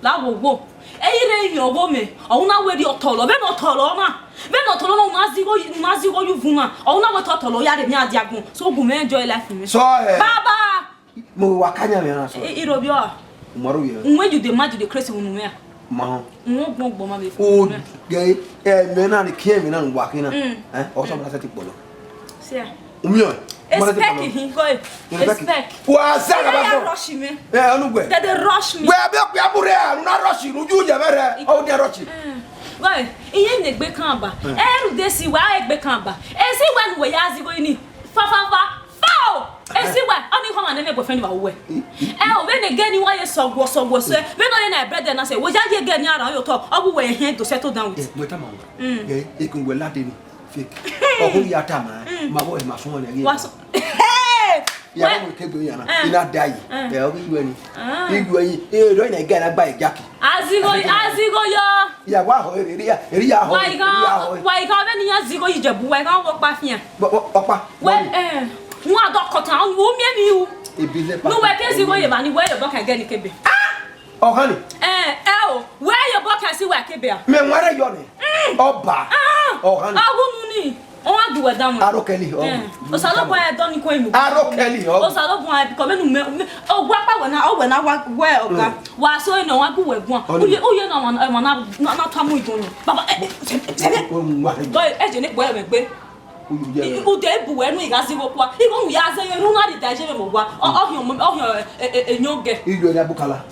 S3: La wo. Eyire yi owo me. Ona we di otolo. Be no tolo ma. Be no tolo no nazigo you vuma. Ona we tolo ya de mi adiagun. So go me enjoy life me.
S1: So
S3: Baba.
S1: Mo wakanya me na so.
S3: Irobio.
S1: Umaru ye.
S3: When you demand the crazy unu me.
S1: Ma.
S3: Gbogbo ma be.
S1: O gay me na ni kie me na wakina. O so na seti polo.
S3: See.
S1: Umio.
S3: Expect him go. Expect.
S1: Wa zaga ba so.
S3: Rush me.
S1: Anu gbe.
S3: They rush me.
S1: We be ku abure anu na rush nu ju je bere. O de rush.
S3: Why? Iye negbe kan ba. Eru de si wa egbe kan ba. E si wa nu we ya zigo ni. Fa. Foul. E si wa oni come and me boyfriend wa we. O we ne get ni wa ye sogwo so. We no ye na bread na say we ja ye get ni ara yo talk. Obu we here to settle down with.
S1: We ta ma. E kun we lade ni. Fake. O ko ya ta ma. Ma bo e ma so ni. Ya mo ke gbe yana. Ina dai. E o bi we ni. Igwe yin. E do na ga na gba ijaki.
S3: Azigo yo.
S1: Ya wa ho eri ya ho.
S3: Why ga be ni ya zigo Ijebu. Why ga wo pa fian.
S1: Opa.
S3: We Nwa do kota o mi emi u.
S1: Ebile pa.
S3: No we can see where you man where your book can get ni kebe.
S1: Oh honey.
S3: Where your book can see where kebe.
S1: Me nware yo ni. Oba. Oh honey.
S3: Agunu ni. O wa du we down.
S1: Arokeli o.
S3: O salo bo e don ni ko emu.
S1: Arokeli o.
S3: O salo bo e because me o gwa pa we na wa we oga. Wa so no wa ku we gun. O ye na to amu idun ni. Baba boy e je ni boy me gbe. Ude bu enu igazi wokwa igo ya ze enu na di daje me mogwa ohio enyoge
S1: ijo ni abukala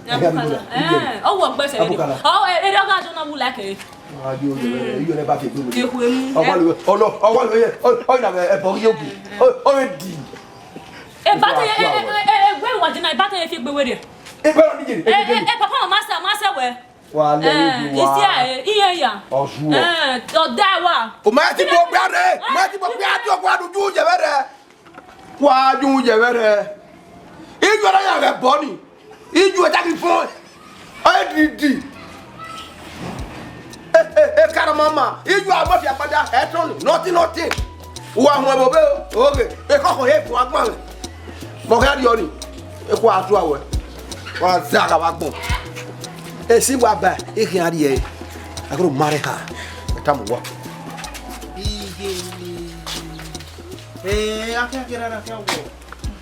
S3: o wo gbese ni o e ri oga jo na bu like
S1: ajo ijo ne ba fe gbe
S3: eku emu
S1: owa lo ye o na e bo yogi o di
S3: e bata ye gbe wa di na bata ye fi gbe we re
S1: e gbe ro ni jeri
S3: papa ma se we
S1: wa le ju wa
S3: iye ya
S1: osu
S3: o da wa
S1: o ma ti bo gba re ma ti bo gba ti o gba du ju je bere wa ju je bere ijo ra ya be bo ni ijo e ta ki fo o di cara mama ijo agbo fi apada e ton nothing wa hun ebo be oge e koko he fun agbon mo ga ri oni e ko atu awe wa zaga wa gbon esi wa ba ikin ari e agro mare ha tamu wa
S4: akira na kya wo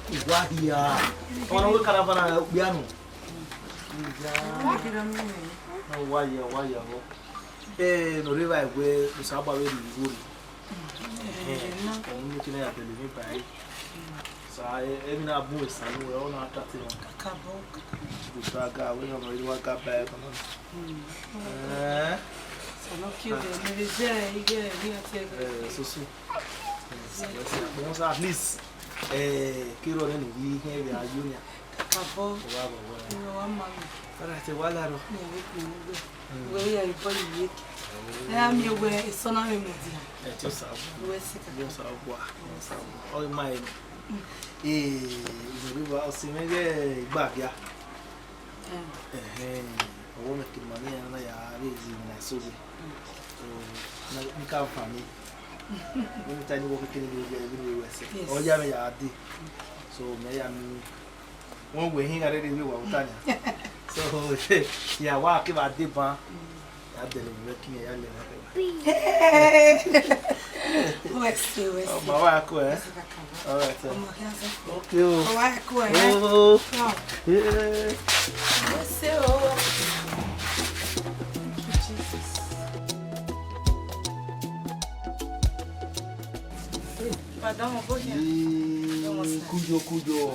S4: iwadia ona wo caravana biano na waya wo no river egbe Nosayaba we ni wori onu ti na ya tele ni bai sa emi na bu esanu we ona atati no kakabo busaga we no ri wa ka ba ko no
S2: Sano ki o me veje ige ni ate
S4: so bon ça at least kiro ne ni he ya junior
S2: kakabo wa mama
S4: para te wala ro
S2: we ya ibo yi ya mi we isona me media
S4: ti sa
S2: we sika
S4: yo sa bua o mai river osimege igbabia owo me ki mani na ya rezi na so na mi ka fami mi tani wo kekere ni we wese o ya me ya di so me ya mi won we hin are we wa utanya so ya wa ke ba de ban ya de le ki ya le na
S2: wese
S4: oh ma wa ko all right okay
S2: wa ko wese Madame Boya.
S1: Kujo.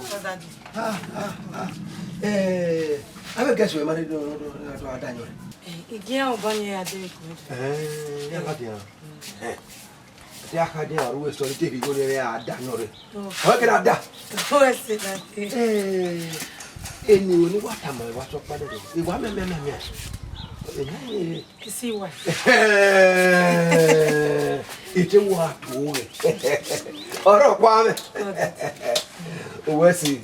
S1: Ave guess we married no adanyo.
S2: Igia obanye ade ko.
S1: Ya ka dia. Ya ka dia ru story te go le adanyo re. O ke da.
S2: O se da.
S1: Eni oni wa ta mo wa so pade do. Iwa me.
S2: Kisi wa.
S1: Ite wa to we. Oro kwa me. O wesi.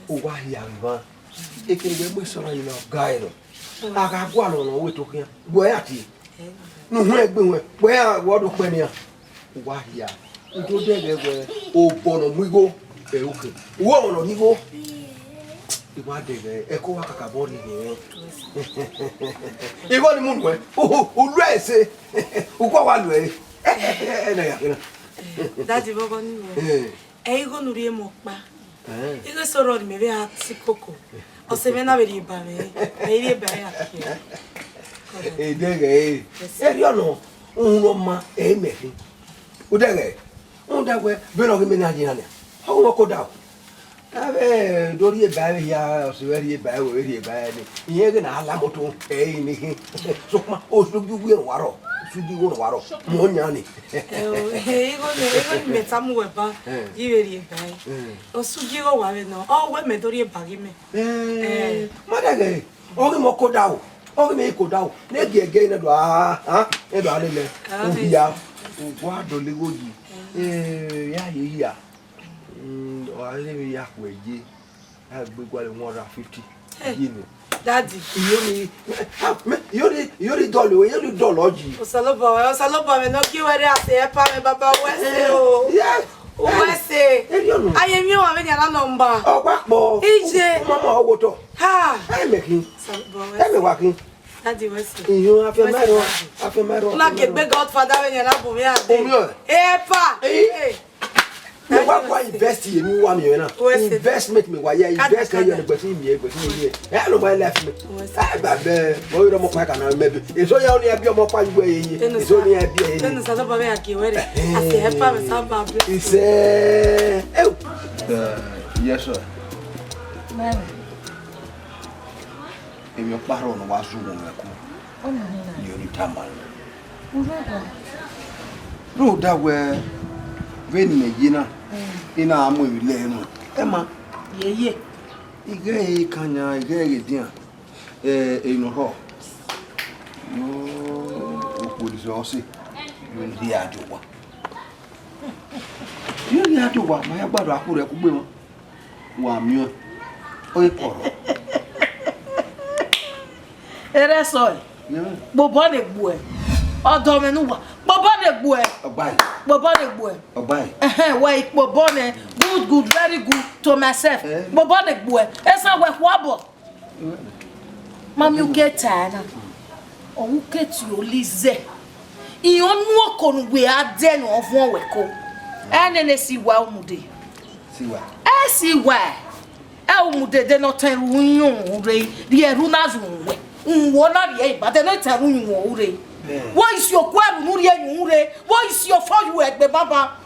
S1: O wa ya mba. Ekere be gbe soro yin oga ero. Aka gwa lo no we to kian. Bo ya ti. Nu hu egbe wen. Bo ya wo do pe ni a. O wa ya. Nto de gbe o bono muigo e oke. Wo no nigo. Iwadege eko wakakabori ni. Iwo ni munwe. Ulwe ese. Ukwa walwe. Na ya.
S2: Daddy bogo ni wo. Go nuri mokpa. Igo soro ni mebe atikoko. Osemena beri ba me. Beri ba ya ki.
S1: Dege. Eriono. Unoma emefi. Udege. Undagwe beno ki mena jinane. Hawo ko dawo. Abe dori e bae ya osweri e bae we e bae ni iye na ala moto ni so ma o so ju we waro su di wo waro mo nya ni
S2: ego me tamu we ba iweri e bae o su ji go wa we no o we me dori e bagi me
S1: madage o ki mo ko dawo o ki me ko dawo ne gege na do e do ale le o ya o gwa do le go yi ya ye ya I live in Yakwe. I have big 150.
S2: Daddy,
S1: you dollar.
S2: Osalobo, me no ki were ase pa me baba wese o.
S1: Yes.
S2: Wese. I am you ave ya number.
S1: Oh, wakbo.
S2: Ije.
S1: Mama owoto.
S2: Ha.
S1: I making. I me working.
S2: Daddy wese.
S1: You have your marrow. Have your marrow.
S2: Na ke be Godfather when ya na bo me ade. Pa.
S1: No, why invest in me? One year now. Investment me. Why invest in you? But in me, I don't buy left me. I bet boy don't make an maybe. It's only a bit more fun way. It's only a bit.
S2: Then the Salaba Yaki, where I say, help me, Samba.
S1: It's yes, sir. If your baron was you determine. No, that were. When me gina ina amu ile mu ema
S2: ye
S1: ige kanya ige dia ino ho no police osi yo ndi adowa yo ndi adowa ma ya gbadu akure ku gbe won wa mi o iporo
S2: ere so bobo le gbu e odo me nu wa bobo le gbu e
S1: ogbai
S2: bobo le gbu e
S1: ogbai
S2: wait bobo ne good very good to myself bobo le gbu e esa we kwa bo mami o get na o u get you lize iyon nu okonu we ade no ofun we ko enene si wa umude si wa umude de no tan runyun re ri eru na zunwe nwo na ri e ba de no tan runyun re. What is your quarrel? What is your for you at the Baba?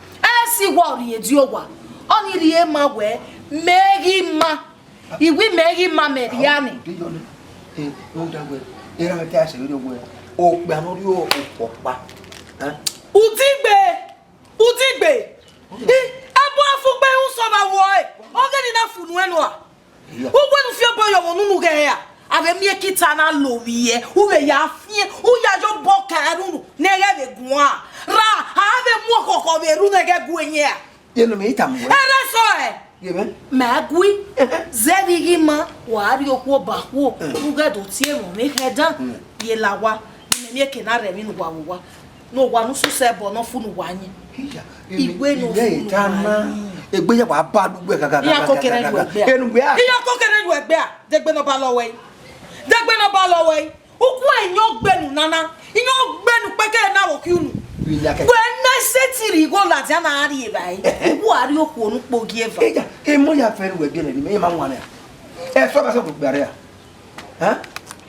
S2: See what he is your one. Only the Emma where Maggie Ma. He will make him Mariani.
S1: Oh, Banorio, Papa.
S2: Udigbe. Abo afugbe usoma boy. Ogani na funwenwa. Ugwenu fio boy yo nunu ge ave mi kita na lowie uwe ya fie u ya jo boka arunu nege be gwa ra ave mu kokko be ru nege gwenye
S1: ye no me itamu
S2: ere so
S1: ye me
S2: magui zerigima wa ari okwo bakwo uga do tie mo me hedan ye lawa ni me ke na re mi nu wa no wa nu so se bo no funu wanye igwe no funu tana egbe ya wa ba dugbe gaga iya kokere nu egbe a degbe no ba lowe degbe no ba lowe uku enyo gbenu nana inyo gbenu peke na wo kiunu we na setiri go la ja na ari e bai uku ari oku onu pogi eva
S1: e mo ya fere we bi na ni me ma nwa na e so ka se gbare ya ha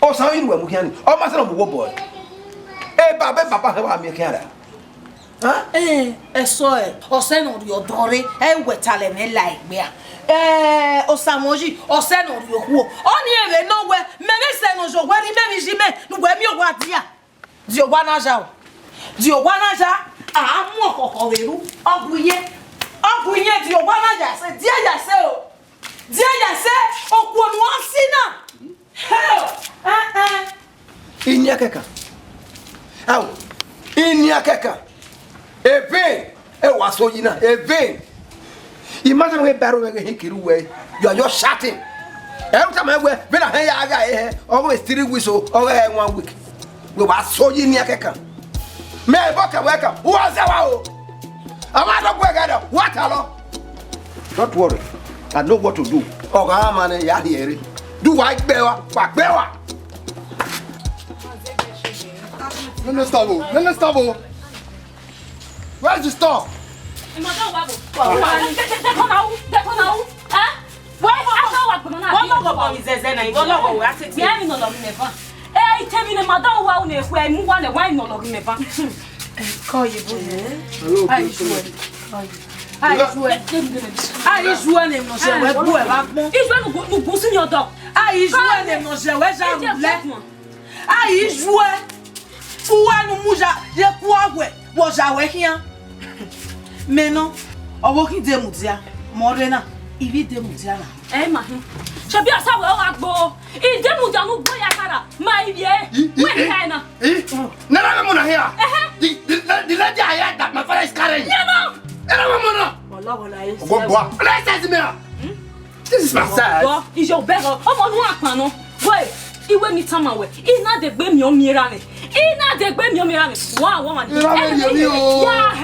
S1: o sa yin we mu kiani o ma se no wo boy e baba he wa mi kiara ha
S2: so o se no ri odore e wetale me la igbe a o samoji o se no ri oku oni ere no we me ne se no jo we ni me mi jime nu we mi o wa dia di o wa na ja a mu okoko weru oguye di o wa na ja se dia ya se oku onu asina
S1: inya keka aw inya keka ebe e waso yina ebe imagine we baro we hikiru we you are just shouting every time we be na he ya aga always 3 weeks or 1 week we waso yina keka me boka weka uaza wa o amado kwega what alo don't worry I know what to do Oga man ya here. Do why bewa, back bewa. No stop. Where's the store?
S2: Maintenant, on va quitter Moudia. Morena, il vit de Moudia là.
S3: Eh, ma fille. Je bien ça, Agbo. Il dit Moudia nous boya kara. Ma il vient. Ouais, Kana.
S1: Nana mona here. The lady I had that my father is carrying.
S3: No.
S1: Era mona.
S2: Voilà.
S1: Go boy. Let's me. This is my side.
S3: Go. Is your beggar. Oh, mon noir pano. Ouais. Iwe mi tama we. Ina de gbe mi o mira ni. Wow, woman.
S1: Yeah,
S3: everywhere.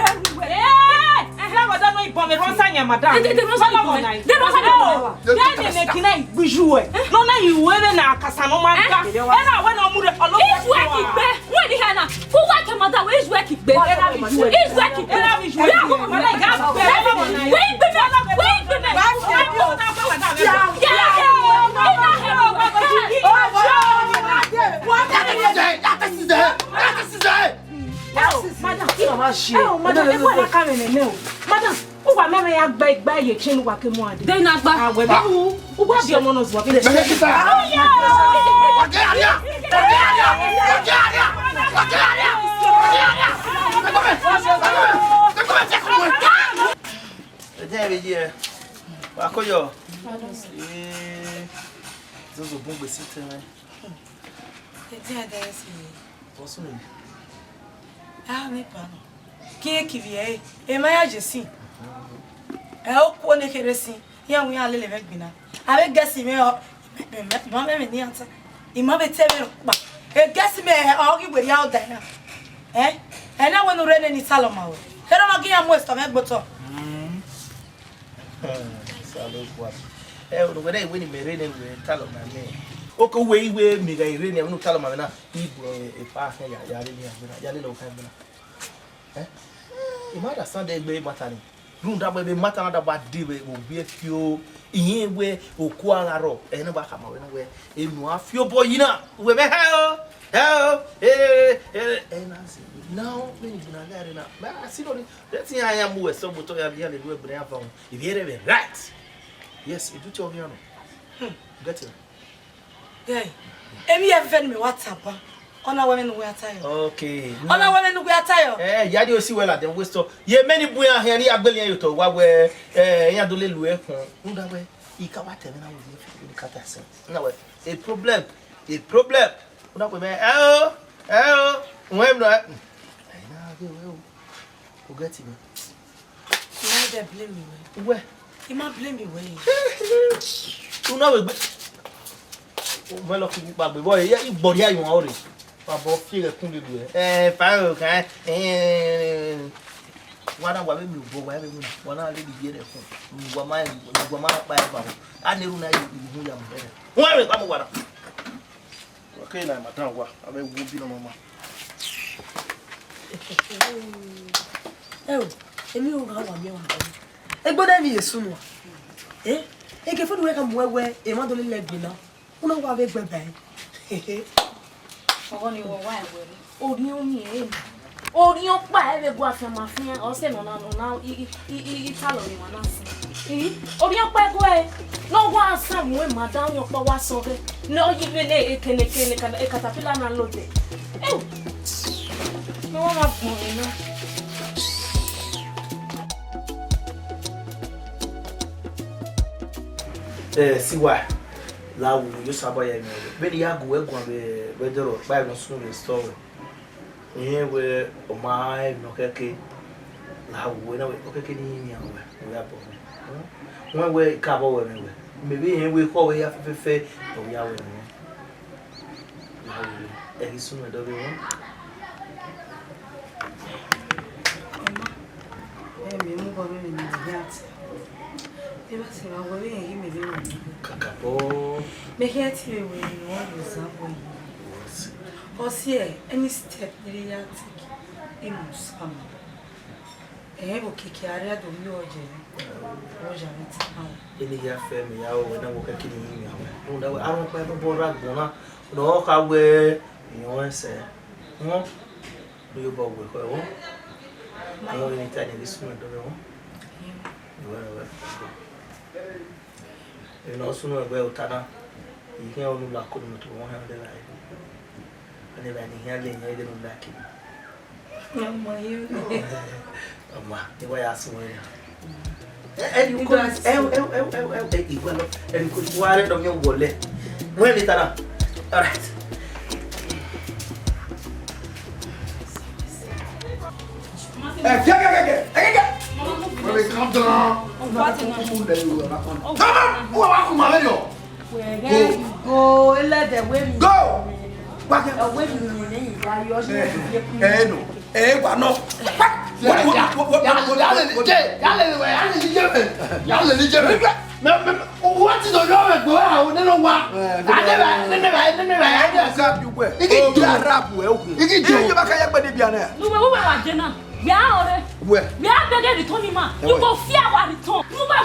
S7: Madame, il peut me renseigner, madame. Madam, who va même y agba chez nous que moi.
S3: Dey na agba.
S7: Ah ouais, ou va bien mon os va.
S2: Ah, mais pardon. Qui est qui vient? Et Maya Jessie. Et au coin de Kéressi, il y a un aller avec Bina. Avec Gassimé, il m'a même dit ça. Il m'a fait tellement. Et Gassimé, il will out there. Eh? And now when you read any Salomon, they don't give him West of Egboto.
S4: When they win me reading with Talon, okay, we me reading, no Talomana, he a pass, Yalino Cabina. You might have Sunday way matani. Room that way matter about day will be a few in way or Kuala and about come away. In one few boy, you know, we may hell, and I say, no, maybe not that enough. But I see only that's the I am with some to have the web bravo. If you ever right, yes, you do tell me. Get it.
S2: Hey, Emi have fed me WhatsApp. On our women we are tired.
S4: Okay.
S2: On our women we are tired.
S4: Yadi o si well at them we so. Ye many boy here ni agbele you to wa we ya dole lu e fun. Nda we I ka wa tele na we fi kata sen. Na we a problem. Nda we me when no. Na ge we o get me.
S2: You dey blame me we.
S4: Where?
S2: You ma blame me we.
S4: You know we o me lo ki pa gbe boy ya ibori ayun wa ore. Abo fi re kun le lu e fa o kan wana wa be mi bo wa be mi wana le di re fun wa ma pa e ba aniru na yi ya mo bere wa re pa mo wa okay na madam wa abe wo bi no mama
S2: Emi o ga wa mi wa e gbodo mi yesu no e ke fodu we ka mo wewe e ma do le legbe na una wa be gbebe
S3: Ọwọ́ ni wọ́n wá ẹ̀wẹ̀ rí. Orí ó ní èyí. Orí ó pa ẹ̀rẹ̀ bu àfẹ́mà fún ẹ ọ̀sẹ̀ nà ìtàlọ̀ ni wọ́n náà sí. Orí ó pa ẹ̀kọ́ ẹ̀ lọ́wọ́ àṣàmù ẹ̀ máa dáhùn ọ̀pọ̀ wá sọ rẹ̀ ní ọyí lélẹ̀ èkèlèkèlè katapila náà lóde. Ni wọ́n máa gbọ̀n ẹ̀ náà.
S4: Siwa. La wu yo sabo ya mi be di agu egun be dero ba no sunu le store yen we o ma no keke la wu na we o keke ni mi awu we ya bo won we ka bo we me maybe yen we ko we ya fefe o ya we no la wu e sunu do be won
S2: mi mo bo me ni diat e ba se ma wo yen yi me le won Me here to you when you want to sample. Or see any step they are taking. It must come. Will kick your head on your Roger.
S4: Any year family, I will never get him. No, I don't have a board. No, how way you want to say. Do you go with her? I want to tell you this one. You know, sooner or later, Tana, you hear only black to 100 life. And if I hear them, I didn't like him. The way I swear. And you could and could wear it on your wallet. When it all right. Come down.
S7: Go, let the women
S1: Go!
S4: What is the government? Go out, no one. I never. You can rap well. You can do
S3: We are begging the Tony man. You go fear what it told. You are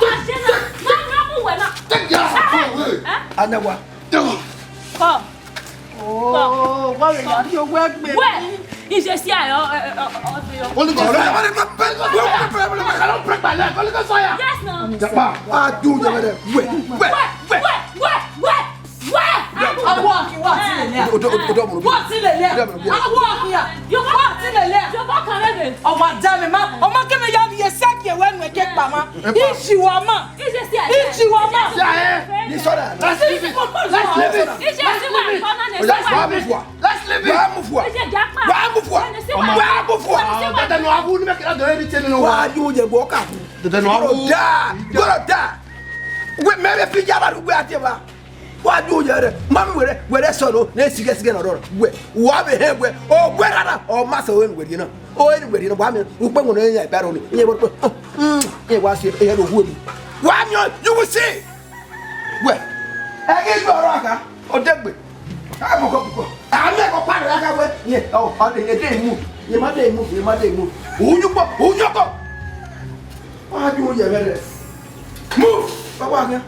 S1: I never.
S3: Come.
S7: Oh, what is your work?
S3: Where? Is just here.
S4: Only go. I cannot break my leg. Only go fire.
S3: Yes, no.
S1: I do the
S3: Where?
S7: I'm walking. What's in there? What's in there? I'm walking.
S3: You what's in there? You walk already.
S7: Oh, madame, ma. Oh, ma, come here. You said you when we get mama. If she were ma.
S3: It's just here.
S7: If she were ma.
S4: Let's leave it. Let's leave it.
S3: It's just here.
S4: Let's leave it.
S1: Why do you? Mamma, where I saw no, let's get together. Why be here? Oh, where are or Master with you know? Oh, anyway, you know, woman who bang on a battle. It was here to wood. Why you will see? Well, I gave you a rocker or dead. I'm never part of that way. Yeah, oh, I didn't move. You might move. Who you go? Why do you move? Papa,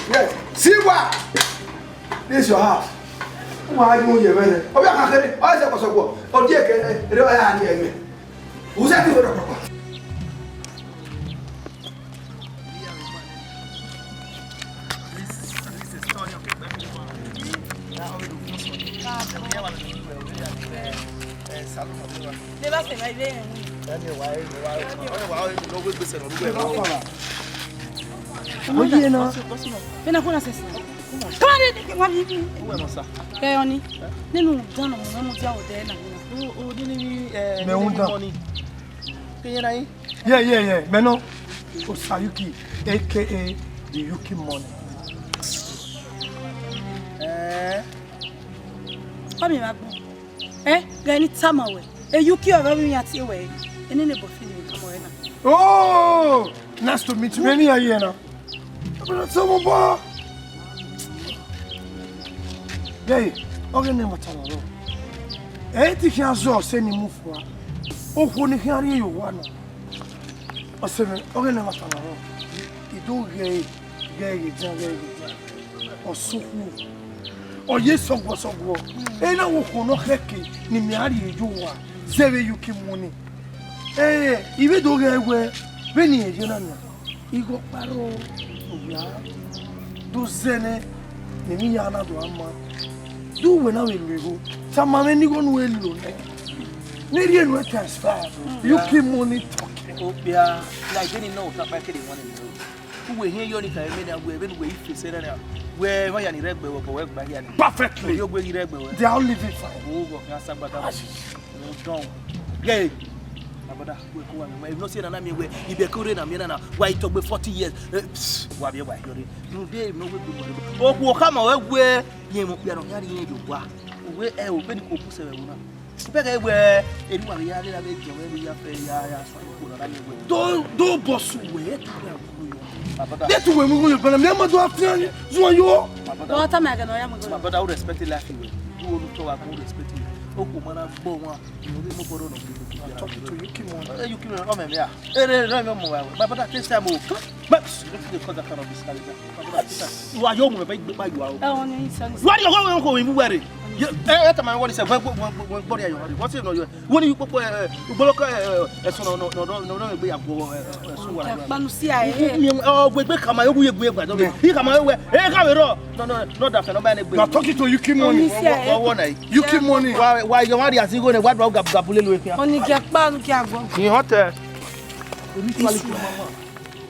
S1: yes. See what? This is your house. Why are you here? Oh, I can't. I said, what's up? Oh, dear, I am here. Who's that?
S2: Never say my name.
S5: What do you know?
S2: Pena kuna sasa. Come on, what you do? Okay, oni. Nenu dano mo dia o de na.
S4: O dini money.
S5: Yeah. Meno Osayuki, aka the Yuki money.
S2: Come here, Magbo. Gani tamawe. Yuki o very yati we. Eni ne bofini come on na.
S5: Oh, nice to meet you. Many are here now. Someone bar. Hey, okay, never tell her. Anything can so send you move for. Oh, when you hear you one. I said, okay, never tell her. You don't get or so. Or yes, so go. Hey, no, who no heki, ni marry you are. Save you keep money. Hey, even though I wear, when you know, you go paro. Do zene ni yana do amma do wena we levo sama me ni go no elo ne ri enu transfer you keep money talking
S4: obia like any no ta back the one who we hear you ni ka me na we we if say that we why you regbe we work by here
S5: perfectly
S4: you go regbe
S5: they are living fine
S4: oh go can sagbata no don yeah abada we ko am we no say na me we ibe kore na me na why talk be 40 years wa be why yori no dey no we go o kama we gwe yin mo pe no yari yin do wa we o be ni ko pu se we na pe ka we eri wa yari na be je we ya fe ya so ko na me we
S5: do boss we That's where we will go. I'm not doing it. So you.
S2: What am I going to do?
S4: My brother, I would respect it like you. You will talk, I would respect you. Oh, man, I'm born. You know, no problem. I'm talking to you. You keep on me, yeah. My brother, this time, but you call that kind of this. You are young, but you are. What are you going to wear? Every time what is a body, what's it? When you put a block, no, be a boy. Oh, we become my way. He come away. Hey, come on. No, not after nobody.
S5: Not talking to you, keep money. You keep money.
S4: Why you are going to what rock up Gabule with you?
S2: Only get back, Gago.
S4: You hot there.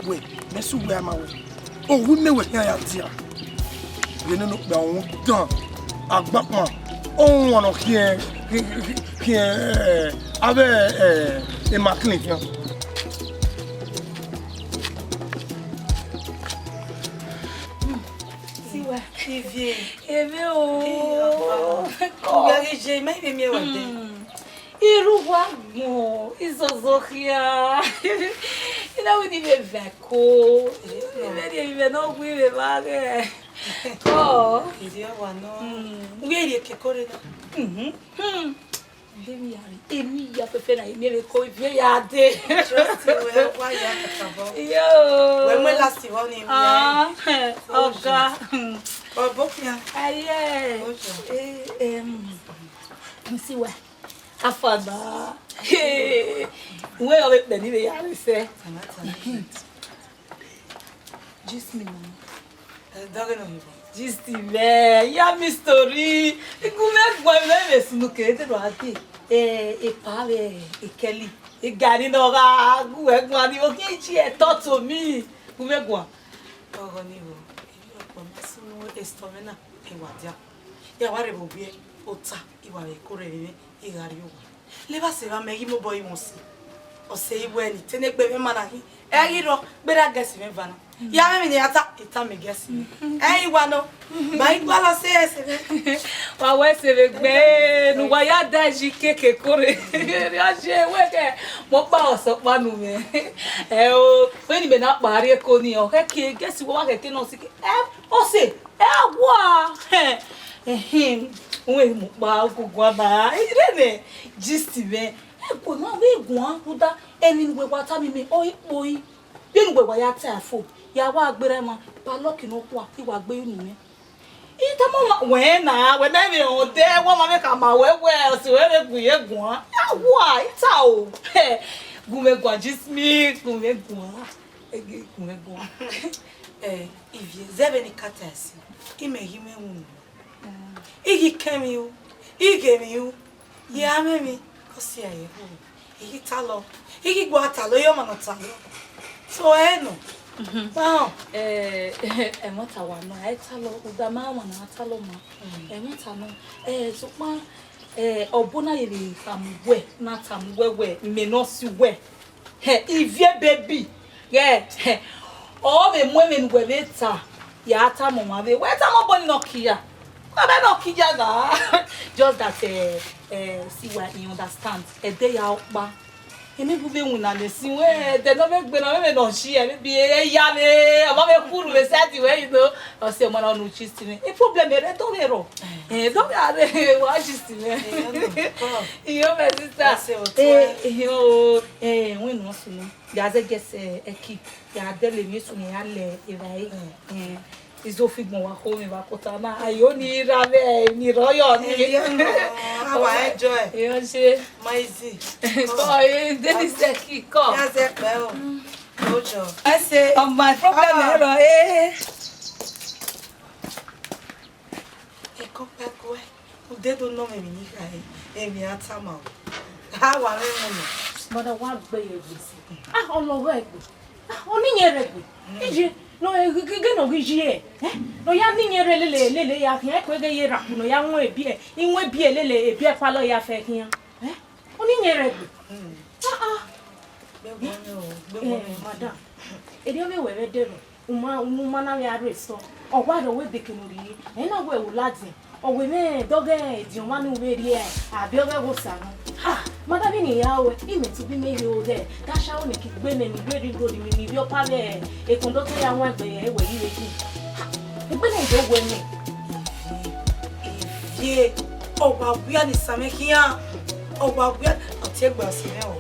S5: Wait, let's wear my way. Oh, we may here at here. You know, done. Agbapma, on one of here, avec ma clinique.
S2: Si ouais, il vient. Il vient oh. J'ai même aimé ouais. Il revoit bon, il s'ozoria. Il a dit me veko. Il me non oui me va. Oh, il y a one. Oui, il y a quelque chose. Il y a peu fait là, il y a le covid, il y a des. Yo. Ouais, moi là, c'est bon, il y a. Ah, ok. Oh, bon bien. Aïe. Monsieur ouais. Afada. Ouais, avec Benin, il y a le fait. Juste minute. Just il y a mes stories. Et comment moi même sous nous que tu dois dire et parle et Kelly et Gary n'aura ouais moi dit ok tu es tout mi comment quoi oh niveau il va commencer nous estomena et wadia et va rebobie ota il va correr et gario les va se va mais il me boy monsi o sei bueno tene gbe me manahi e iro gbera gesi me vana ya me ni ata ita me gesi e iwa no ba igba lo se ese wa we se be gbe nu wa ya daji keke kore ya je we ke mo pa oso panu me e o we ni be na pari ko ni o ke ke gesi wo wa ke no si ke o se wa we mo pa gugu ba ire ne gist me ko na we gun kuda eni we wata mi me o ipo yi bi nu we wa ya ta fo ya wa agbere mo pa lock no kwa ti wa gbe yu ni ita mo we na we na mi o de wo ma me ka ma we o si we le gun ye gun ya wa ita o gun me gun jismi gun me gun gun me gun ivie zebe ni katasi ime hime unu igi kemi u ige mi u ya me mi si aye ho igi talo igi gbo atalo yo mo talo so no wow mota wa no ai talo uda ma ma na talo ma mota no so pa obuna yele tamwe na tamwe we me no si we ivie baby o me mwe me ngwe beta ya ata mo ma be we ta mo boni no kia I don't know, just that see what you understand. A day out, but any moving when I see where they don't make when no she and be a yame, a mother fool with that way, you know, or say one on which is to me. A problem, I don't know. Don't watch this to me. You sister, you when no soon. There's a guess a keep. There are daily news on the Izofi mo wa ko mi ba kota na ayo ni ra be ni royo ni awa enjoy e o se maizi ko e deni se ki ko ya se pe o ojo I say of my problem ero e ko pe ko o dedo no me ni ka e mi atama o ha wa me mo but I want gbe ye gbese olowo egbe oni yen regbe ije no ge no gije no ya ni nyere lele ya kan ko ge ye rapu no ya won ebi inwe bi lele ebi e pa lo ya fe kian oni nyere gbe gbe madam e de we we de ro uma na we are so o wa do we de kenuri e na we wu ladin O we me doge di one no we here. Abi oge go sa no. Ha, mother bi ni ya we. Ime to bi me o there. Ka sha o ne ki gbe me ni ready road mi ni bi o pa be e kondo to ya wan gbe e we ire ki. Gbe na do gwe ni. Ye, o ba buya ni samekia. O ba buya o te gba si me o.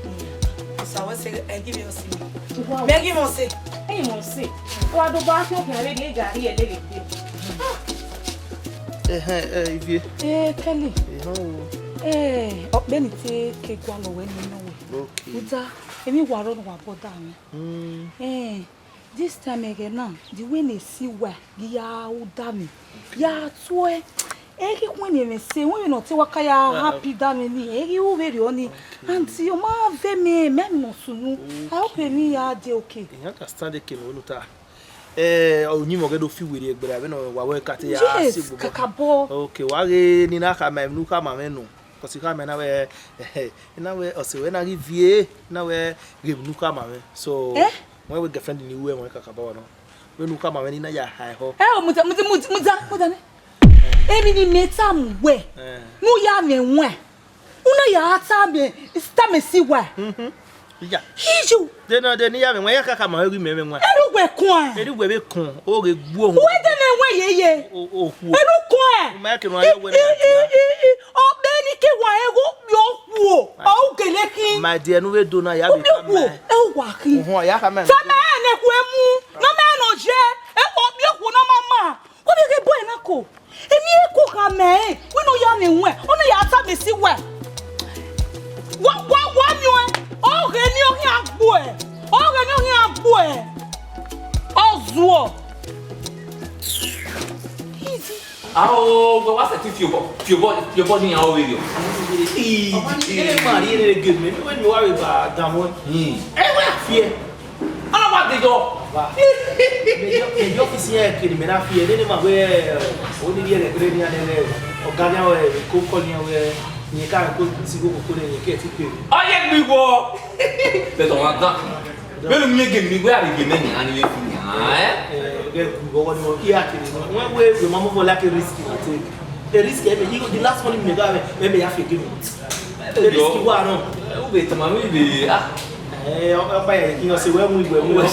S2: So I say I give you a see. Me give you say.
S3: Hey, mo say. O ado ba ti o kan re de gari e lele pe.
S4: Ivie.
S2: Kelly. O be ni ti ke gwa lo we ni no we.
S4: Okay.
S2: Uta, emi wa ro no wa boda mi. This time again now, the way they see where ya uda mi. Ya tue. Eki kwani me say when you not waka ya happy da me ni eki u very oni auntie o ma ve me no sunu I hope me ya dey okay
S4: You understand the came onuta onyi mo gedo fi were egbere be no wa we kate ya
S2: yes kakabo
S4: okay wa ge ni na ka ma nu ka ma me no because ka me na we o se we na give na we give nu ka ma me so when we girlfriend ni we mo kakabo no we nu ka ma me ni na ya high ho
S2: muta ne emi ni meta mwe mu ya me nwe una ya ata me sta me si wa
S4: ya
S2: hiju
S4: de ni ya me nwe ya kaka ma wi me nwe
S2: eru gwe kun
S4: eru gwe be kun o re gbu ohun
S2: we de na nwe yeye
S4: o ku
S2: eru kun
S4: ma ke no ya we
S2: o be ni ke wa ego bi o ku o gele kin
S4: ma de nu we do na ya be
S2: ka ma e wa kin
S4: ho ya ka ma
S2: sa ma ne ku emu no me no je e o bi o ku no mama o bi ke boy na ko emi eko ka me we no ya me nwe o no ya ata me si we wa mi o re ni o kin agbo e ozuo easy
S6: But what's the tip your body how will you?
S4: Man, you get me when you worry about that one. Fear.
S6: I don't want to go.
S4: The office here can be not fear. Then my way only the green or Ganya or Coconia where you can't go to see go and you get it.
S6: Oh, yeah, we go. They don't want that. Well, me give me where you give me and you
S4: one way the mama will like a risk to take. The risk, the last one you got, maybe have to give me. The risk you are on.
S6: Wait, mamma, be
S4: you say, when we were my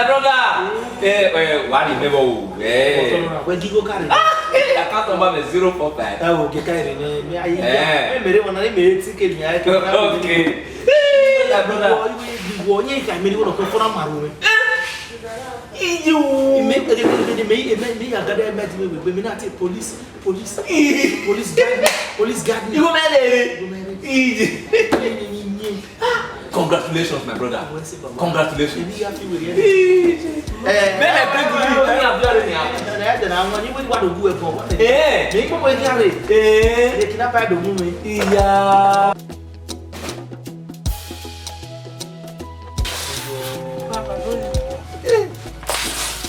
S6: brother. What you never
S4: when you go carry.
S6: I can't remember 045.
S4: I will get carried. I made it when I made it. Okay. I made one of the phone. You make me a goddamn met me with women at police guard me. You married.
S6: Congratulations, my brother. Congratulations.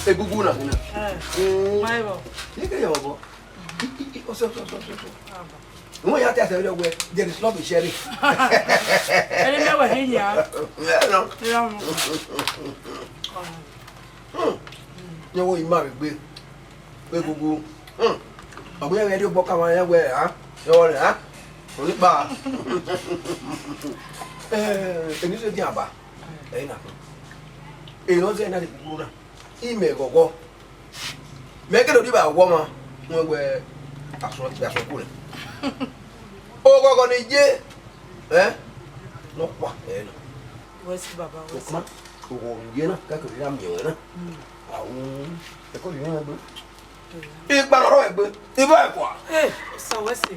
S1: Gugu na hina.
S2: Maibo.
S1: Ike ya obo. So. Mo ya ta se we there is love sharing.
S2: Ele me wa hinya.
S1: No. Yo wo ima gbe. Pe gugu. Obo ya we ri boka wa ya we ha. Yo re ha. Oni ba. Eni se di aba. Na. No se na di gugu na. Ime gogo meke do di ba wo ma won gbe aso ku le o gogo ni je no pa no
S2: we si baba we
S1: ma o ye na ka ko ya mi na awun e ko ni na gbe e gba ro egbe e ba e kwa
S2: so we si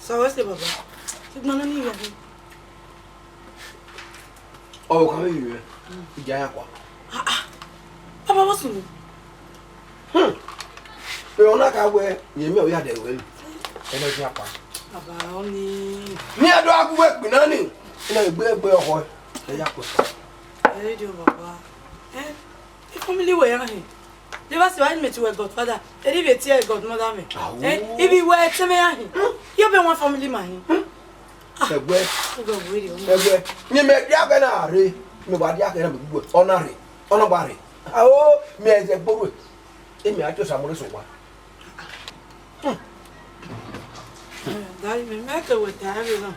S2: so we si baba ti gbon na ni yo
S1: o ka yi ija ya kwa
S2: baba what's wrong
S1: pe ona ka we ye mi o ya de we ene ji apa
S2: baba oni
S1: ni ado agwe gbe na ni ina egbe oho e ya po
S2: do baba family we yan he never see why me to godfather e be tear godmother me if we were tell me yan you be one family man
S1: egbe ni me dia ga na re me ba dia ga na me gbugbo ona re ona ba re Oh, me as a boy. Emi ajo samure so wa.
S2: Daddy, me make with everyone.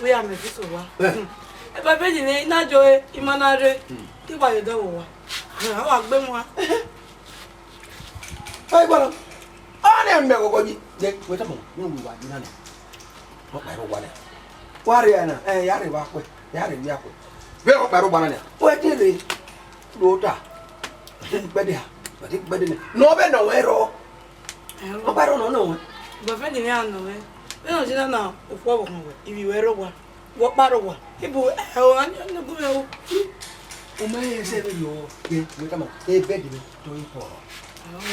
S2: We are me so wa. E ba be ni na jo e imanare. Ti wa yodo wa. Wa gbe mu wa.
S1: Ai bala. Ana me go goji. Je we ta mo. Ni wi wa ji na ni. Mo pa ro wa na. Wa re na. Ya re wa kwe. Ya re wi akwe. Be ko pa ro ba na ni. O ti re. Lo ta. Gbe de ha. But no be no ero. No paro no.
S2: But friend ni an no we. We no jina na ofo bo kan we. Ibi we ro wa. Wo paro wa. Ibu e o an no go me o.
S1: O me se be yo. We kama e be di to yi poro.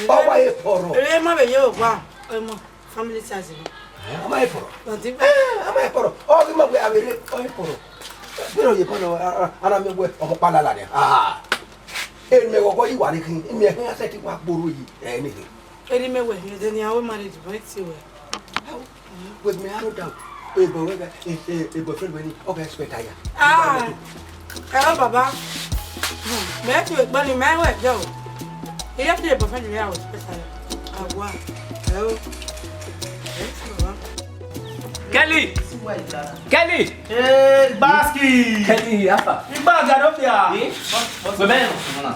S1: O wa e poro.
S2: E ma be yo wa. O mo family size ni.
S1: O ma e poro.
S2: But if
S1: o ma e poro. O ki ma we abere o e poro. Pero ye poro ana me we o mo pala la ni. Me go iwa ni kin me he aseti wa gboro yi ni
S2: eri me we ni de ni awo marriage but ti we
S1: with me I don't doubt e bo we e bo friend we ni o ga expect aya
S2: baba me ti we gba ni me we jo e ya ti bo friend we awo expect aya agwa
S6: Kelly! Kelly!
S4: Hey, Baski!
S6: Kelly, apa?
S4: Iba Gadofia!
S6: Benin, mana?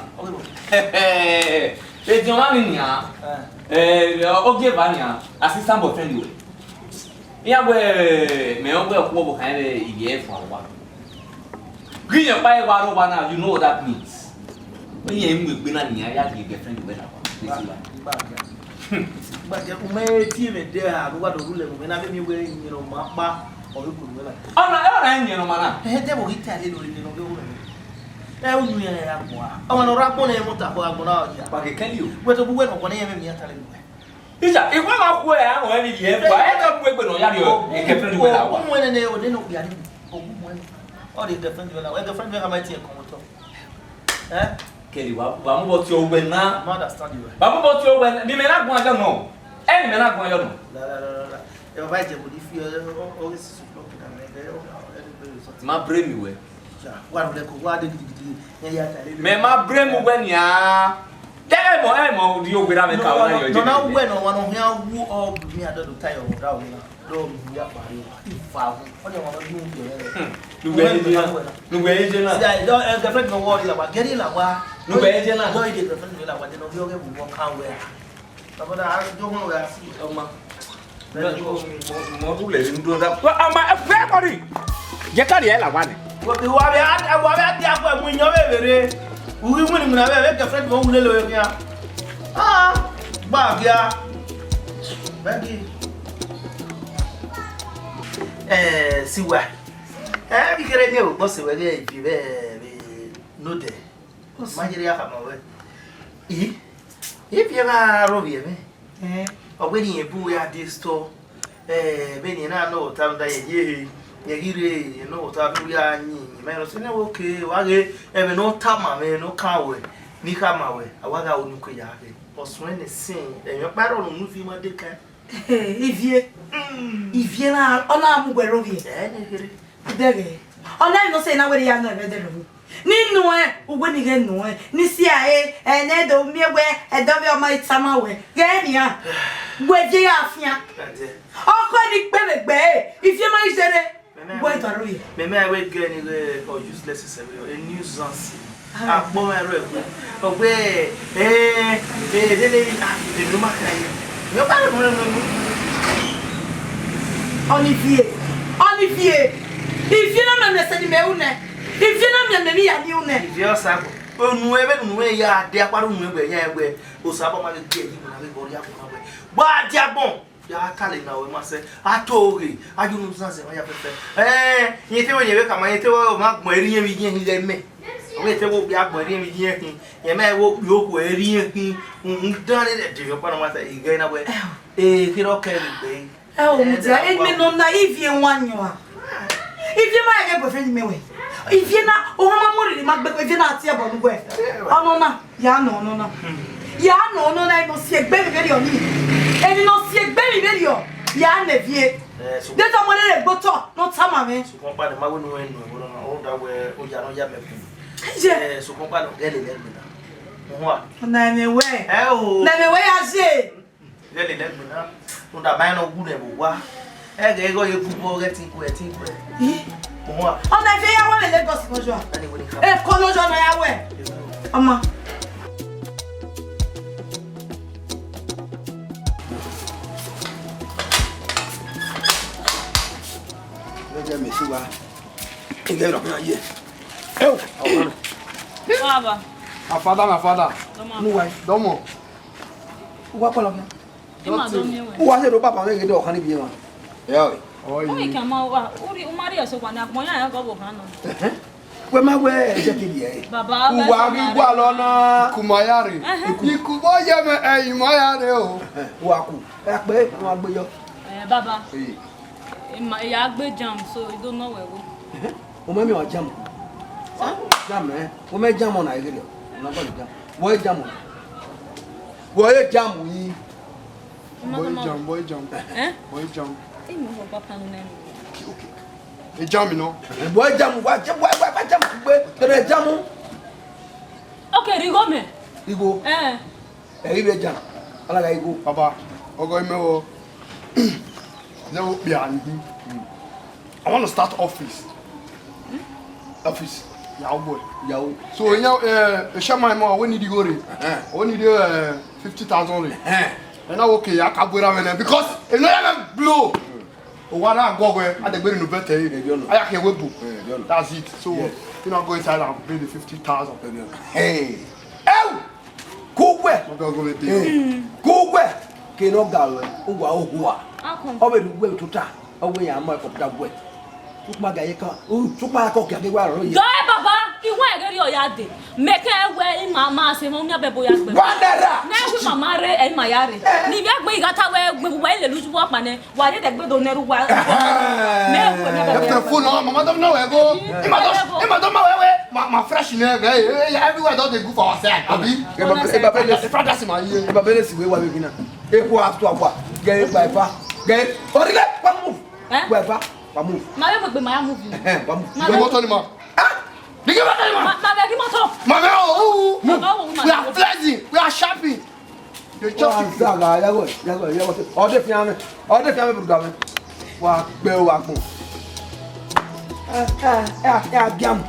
S6: Le dioma ni ya. Oge ba ni ya. Assistant boyfriend we. Ya we me o we ko bo kan le iye for wa. Green your pie wa ro na, you know what that means. When you am we na ni ya the girlfriend we na wa.
S4: But you may team it there, what the rule when I be wearing, you know, mapa or you could wear.
S6: Oh, no, you know, man.
S4: They will tell you, you know, I will be a boy. I want to rap on a motor for a monarch. But I tell you, whether we went on any me telling you.
S6: Is that if we're not where or any year, I don't wait when you're getting with our one
S4: when they don't get it. Or the friend will have the friend will have my tea come. Eh? Kelly, what about your when now? Understand you.
S6: What about your when? The men are going to know. Any men are going to know.
S4: Your right, if you always
S6: my brain way.
S4: What will they
S6: me my brain when ya. Emo, you will have a car.
S4: No, when one of you all me, I don't tire of down. Don't be up by you. What do you want to do? The friend of what is about getting a while. No, I didn't know the friend will have what you will walk out where. But I don't know where I see it.
S6: More letting do that. I'm a family. You can't yell one.
S4: What you are at the upper when you're very. We wouldn't have a friend of little here. Ah, Bagia. Baggy. See what? I be getting you, bossy, whether if you no day. Nigeria have my way. If you are Robbie, or when you boo at this store, Benin, I know, time that ye, you know, we are in okay, wage, ever no time, no cowway, Nika my way, I was out nuclear, or swing the sing, and your battle movie my dick. If you are on our move, Robbie, on I no say now where you are not better. Ni noe ugwe ni ge noe ni CIA ene do mi we e do bi my tama we ge ni a gwe je afia oko ni gbegbe if you my sere boy to ro yi me we ge ni or useless is a nuisance agbo me ro egbe ogbe de no maka yi me ba mo Olivier if you no me say me une if you know me ya you ne if you sabo onu ebe nu we ya de aparo nu egbe ya egbe o sabo ma le die yi na we go ya ko na we ba dia bon ya kale na we ma se atori ajunu sanse ma ya pepe yin te we ye we kama yin te we ma gbon eri yin bi yin le me we te wo bi agbon eri yin bi yin kin ye ma wo bi o ko eri yin kin dan le de yo pa na ma se ige na we ki ro ke le o mu ja e me no na ivie wanyo a ivie ma ya boyfriend me we if you na o mama mori ma gbe if you na ti e bo ngwe ono na ya no no na ya no no na no si egbe mi very oni eni no si egbe mi very o ya na vie de to mo le gboto no tama me so kon pa de ma we no enu e bo na o da we o ja no ya me pu so kon pa no gele le mi na What?
S2: Na me we.
S4: Oh.
S2: Na me we ase.
S4: Really let me know. Unda buy no good e wa. E go you football getting ku. What?
S2: Ona fe ya wa me Lagos kojo. E kojo na ya we. Ama.
S1: Let me see why. You get up here.
S3: Baba.
S5: My father.
S1: No way.
S5: Domo.
S1: Who are calling?
S3: Ima do mi we.
S1: Who are the papa we get do kan bi ma. Yeah.
S3: O ike ma wa. Ori o mari eso kwa na mo ya go bo kan no.
S1: We ma we je ki ye.
S3: Baba.
S5: Who are we go alona? Kumayari. Ikubo ye me imayare o.
S1: Who are ku? E pe won agbe yo.
S3: Baba. Ima ya gbe jam so you don't know where we.
S1: O me mi o jam. Jam eh. O me jam on Nigeria. Na ba jam. Wo jam. Wo jam yi.
S5: Boy jam.
S3: Eh?
S5: Boy jam.
S3: Imo ho papa no na mi.
S5: Okay. E jam no.
S1: Boy jam wa jam gbe. Tere jam.
S3: Okay, rigo me.
S1: Igo. E be jam. Ala ga igo.
S5: Papa, ogo imewo. Never be I want to start office. Office. Yeah, boy.
S1: Yawo.
S5: So now, share my mom. We need to go. We need 50,000. And now okay, I can't go around because if no blow. What I go where at the very new better. I can wait. That's it. So you know, go inside and pay the 50,000.
S1: Hey. Oh. Go where?
S5: Go
S1: where? Ke no gawe. Uwa ohuwa. Obe dugwe tuta. Owe ya ma ko dagwe. Tukma ga yeka. Tukma ko ke gwa ro ye.
S3: Do e baba, iwe egeri o ya de. Meke we mama se mo mi abebo ya gbe.
S1: Wandera.
S3: Na we mama re e ma ya re. Ni bi agbe igata we gbe ile luju bo pa ne. Wa de gbe do neru wa. Me we me abebo.
S5: After full no, mama don't know where go. Ima don't know where my fresh in there. Everywhere don't they go for ourselves. Abi. That's my ear.
S1: Eba bele si we wa we kina. Epo after apa. Get by fa. Get. Orige, one move. By fa. One move.
S3: Ma we gbe ma ya move.
S1: One move.
S5: You want to ma? Did you want to ma?
S3: Ma be ki moto.
S5: Mama, we are flexing. We are shopping. You just
S1: zaga yago. Ode fiame buruga me. Wa gbe wa gbon. Agiam.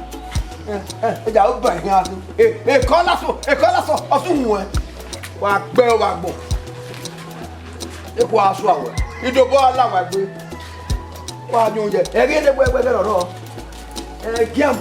S1: Ja o ba hin asu. Kola so osun hu e. Wa gbe wa gbon. Epo asu awe. Idobo ala wa gbe. Wa ni oúnjẹ. E ri de gbe loro. Giam.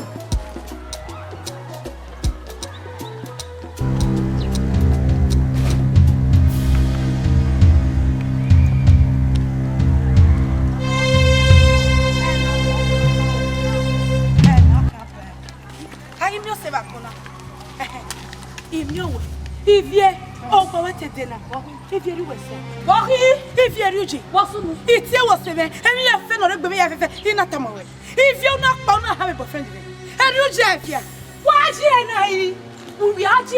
S2: Ivie o gbo wete na ko ivie ri we so wo ivie ri uji wo sunu itie wo se me emi ya fe no re gbe me ya fefe ina tamawe ivie una pa una have boyfriend re e ri uji afia wa ji e na yi we aji e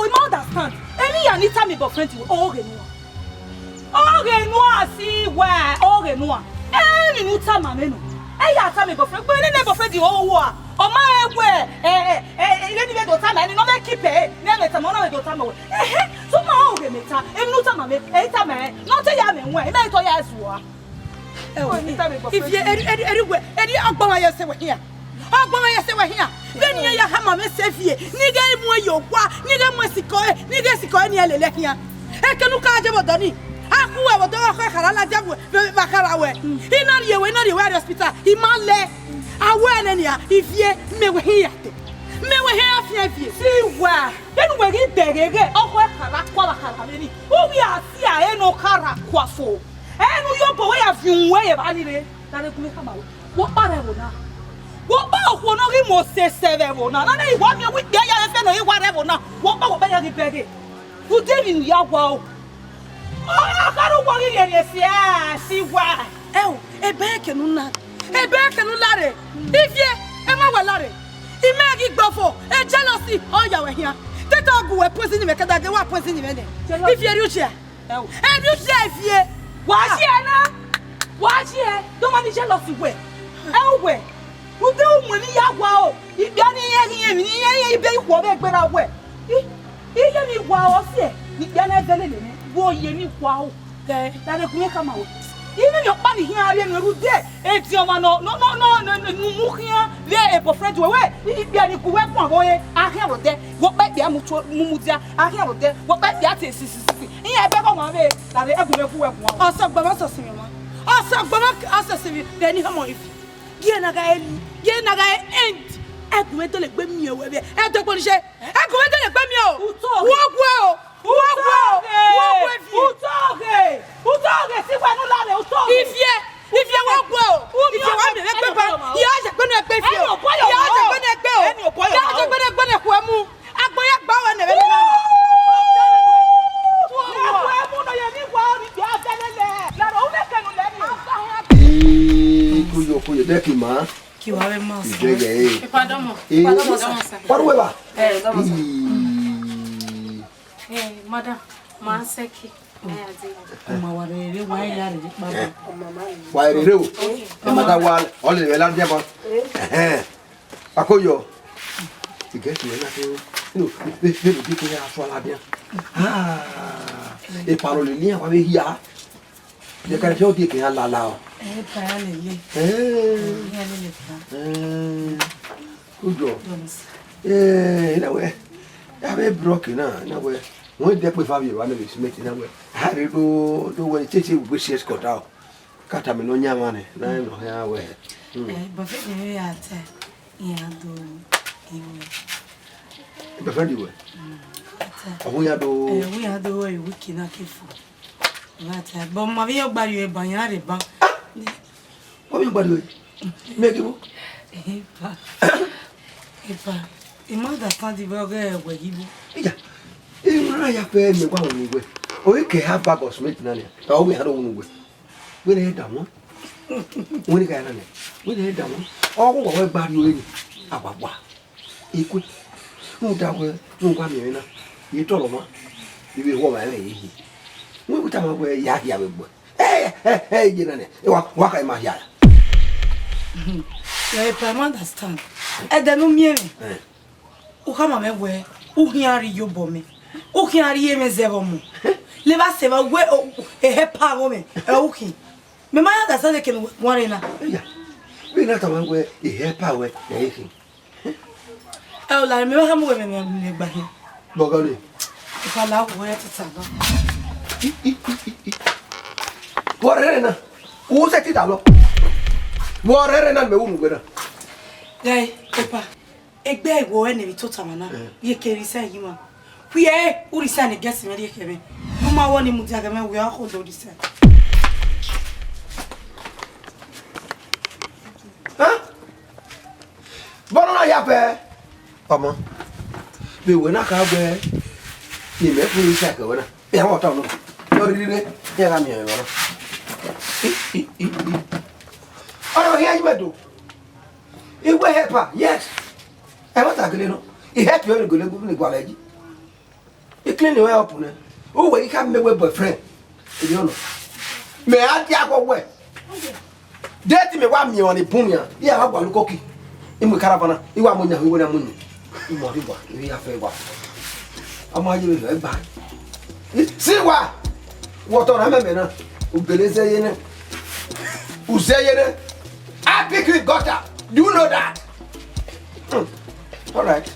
S2: we no understand emi ya ni tami boyfriend we o re nu asi wa o re nu emi nu tama me no e ya tami boyfriend gbe ni boyfriend o wo a o ma egwe ile ni be do tama ni no me keep e na me tama no me do tama we so ma o ge meta e nu tama me e tama e no te ya me nwe e me to ya suwa if you eri agbon aye se we here be ni ya ha ma me se fie ni ga mu yo kwa ni ga mu siko ni elele here e kenu ka je bodo ni akuwe bodo ko kara la jabu ba kara we ina ri we hospital imale awe ne nia ifie me we here afie si wa enu we gi derege okwe kara kwa ba kara ni o wi asi a enu kara kwa so enu yo bo we afiunwe ye ba ni re dare kuma kama wo pare wo na wo ba okwo no ri mo se seve wo na na iwa mi wi ya fe no iwa re wo na wo ba wo be ya gi bege u devin ya wa o karu wo gi ye si a si wa ebe ke nu lare ifie e ma wa lare imegi gbofo e jealousy o ya we hia teta ogu we poison ni me kada de wa poison ni me ne ifie ri uche e ri uche ifie wa ji e do ma ni jealousy we we u de o mo ni ya wa o ibi ani ye mi ni ye ibe ikwo be gbera we Iye mi wa o se. Ni ya na vele le ni. Wo ye mi wa o. Ke da de kunye kama o. Even your money here, I am there. It's your man. No. Mukia, there a boyfriend. If you are the correct one, boy, I have there. What back the Mumudia? I have there. What back the artist? I beg on my way. That they have to work. Also, Bamaso cinema. Also, Bamak, also, then you have more. Yenaga end. I go to the Bemio. I don't want to say. I go to the Bemio. Walk well. If you walk well, if you want to make paper, you are going to pay for you. You are going to go. You are going to go. I'm going to bow and never.
S3: Madam, Manseki.
S2: Mama,
S1: why you? Mother, one, only the land devil. Akoyo. You get me, no, this little people here for Labia. Ah, a parolinia, what we hear. You can show the king allow. Good job. In a way, I have broken, no way. When they put Fabio, one of his mates in a way. How do you do when Titi wishes got out? Cataminonia money, nine or her way.
S2: But very at
S1: Befriend you. We are the way
S2: we cannot keep for. But Maria by you, Banyari Bank.
S1: What you by the way? Make you.
S2: The mother can't develop where you.
S1: I pay me one way. Oh, we can have bag of Smith Nanny. Oh, we had one way. We had done one. We got it. We had done one. Oh, what bad you in? Ababa. Equal. No doubt, no one here. You told him, you will hold my lady. We would tell where Yahya will go. Hey, Jenny, what am I here?
S2: I understand. And then, no, me. Who come on, where? Who hear you, Bommy? Who can hear me, Zeromo? Let us say, where a happy woman, okay. My mother said they can worry now.
S1: We're not the one where a happy way, anything.
S2: Oh, I remember how women by him.
S1: Bogoli.
S2: If I love where to tell
S1: What arena? Who's at it? What arena? Me won't go.
S2: Hey, Papa. A bag will enemy to Tamana. You can say him. We are who is an guest in Kevin. No more one in Mutagama, we are holding this.
S1: Huh? Bonona yape. Mama. We will not have where you make me check over. Yeah, what on? You're really there. I'm here. Oh, here you do. It will help her, yes. I want to go. It helped you to go to college. You clean your way up. Oh, when you come with boyfriend. You know. May I go away? Dirty me want me on the punya. Yeah, I want to cook. In the caravana, you want money, you want money. You want to work. You have favor. I'm going to go back. See what? What on a man? Ubeleze Uzeye. I pick you gutter. Do you know that? All right.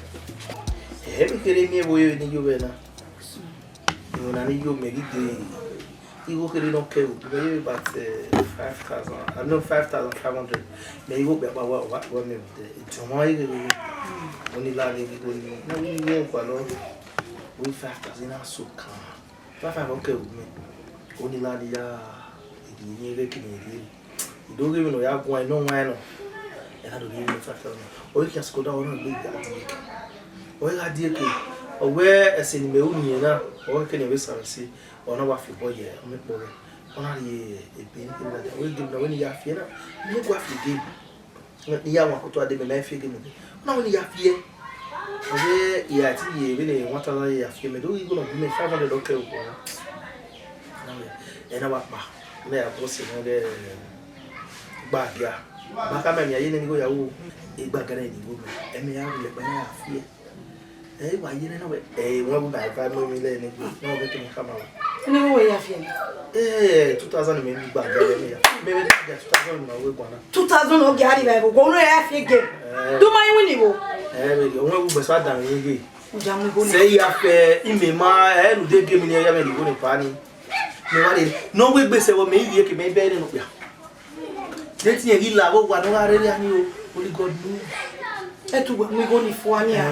S4: Every day, we in you, when I need you, make it. You really don't care about 5,000. I'm not 5,500. May you be about what women it's only landing we 5,000 are so calm. 5,500 okay with me. Only landing you don't even know you're going no one. And I don't even know 5,000. Or you can go down and leave that. Well, I did or where a cinema or can you see or no waffle boy, I'm a boy. Only a pain that will give no any affair. You go after the game. Let the young one to the figure. No, only a fear. Yeah, really what I have you do, you're going to give me 500 okay. And I want my boss in the back. Yeah, back. I mean, I didn't go a bag and me have fear. Eh, why you know? Eh, one by 5 million. No, get me come out.
S2: No way, I feel.
S4: Eh, 2000 maybe back there. Maybe 2000 no we gonna.
S2: 2000 no get it. Go no half again. Do my winning.
S4: Eh, we one we be so down again.
S2: Jamu go.
S4: Say you have imema eh no dey game ni ya me go ni pa ni. Me wa dey no we be say wo me yi ke me be ni no pia. Dey tin yi la wo wa no wa re ani o. Only God know.
S2: Etu we go ni fo ani a.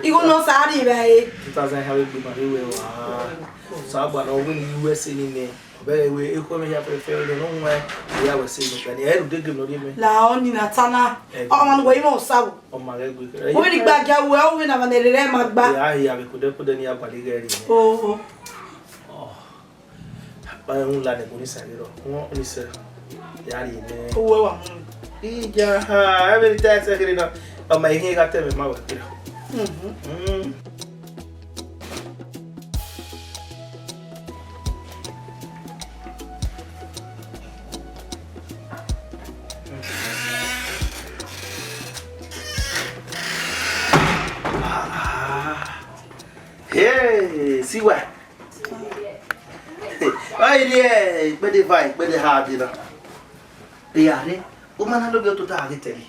S2: Igo no sa ri be
S4: 2000 have be ma we wa. So agba no we ni USA ni ne. Be we e ko me ya prefer no nwa ya we say no kan e no dey game no dey me.
S2: La oni na tana. O man go imo sawo.
S4: O ma re gbe.
S2: O ni gba ja we o we na ma le ma gba.
S4: Ya be ko de ni agba le gari.
S2: Oh.
S4: Ba un la ne ko ni sa ni ro. Won ni se. Ya ri ne.
S2: O we wa.
S4: Ija ha, every time say here now. Oh my here got tell me ma work. Hey, see what? Oh yeah, but the vibe, but the hard, you know. Yeah, o mana lo to ta tele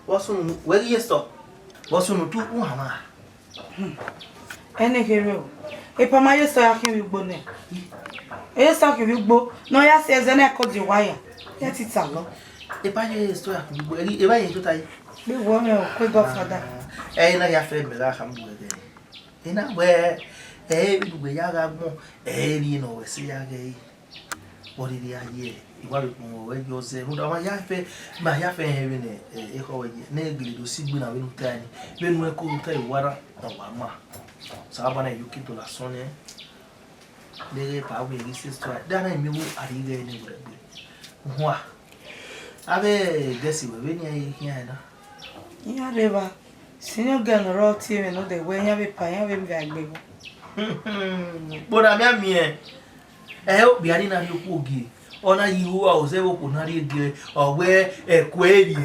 S4: wasun where you stop wasun tu hama
S2: Ene hero e pa ma yeso ya kin wi gbo ne e so kin wi gbo no ya se eze na ko di wire ya ti ta lo
S4: e pa yeso ya kin gbo e ba yin to tai
S2: be wo me o ko godfather
S4: e na ya fe me la ham bu e na we e bi gbe ya ga gbon e ri no we si ya ge what did ya ye iwa bi mo we yo se hu da ma ya fe he ne e ko we ne gili do si gbu na we nu tani be nu e ko ta iwara da wa ma sa ba na yuki to la sone le pa we ri si sto da na mi wo ari ge ne we hu a abe gesi we ni ayi hian na
S2: ya reba senior girl ro ti me no de we ya be pa ya we mi agbe
S4: bo na mi ami e o bi ani na ri ku ogi ona yiwo a o se wo ko na ri ge owe ekweri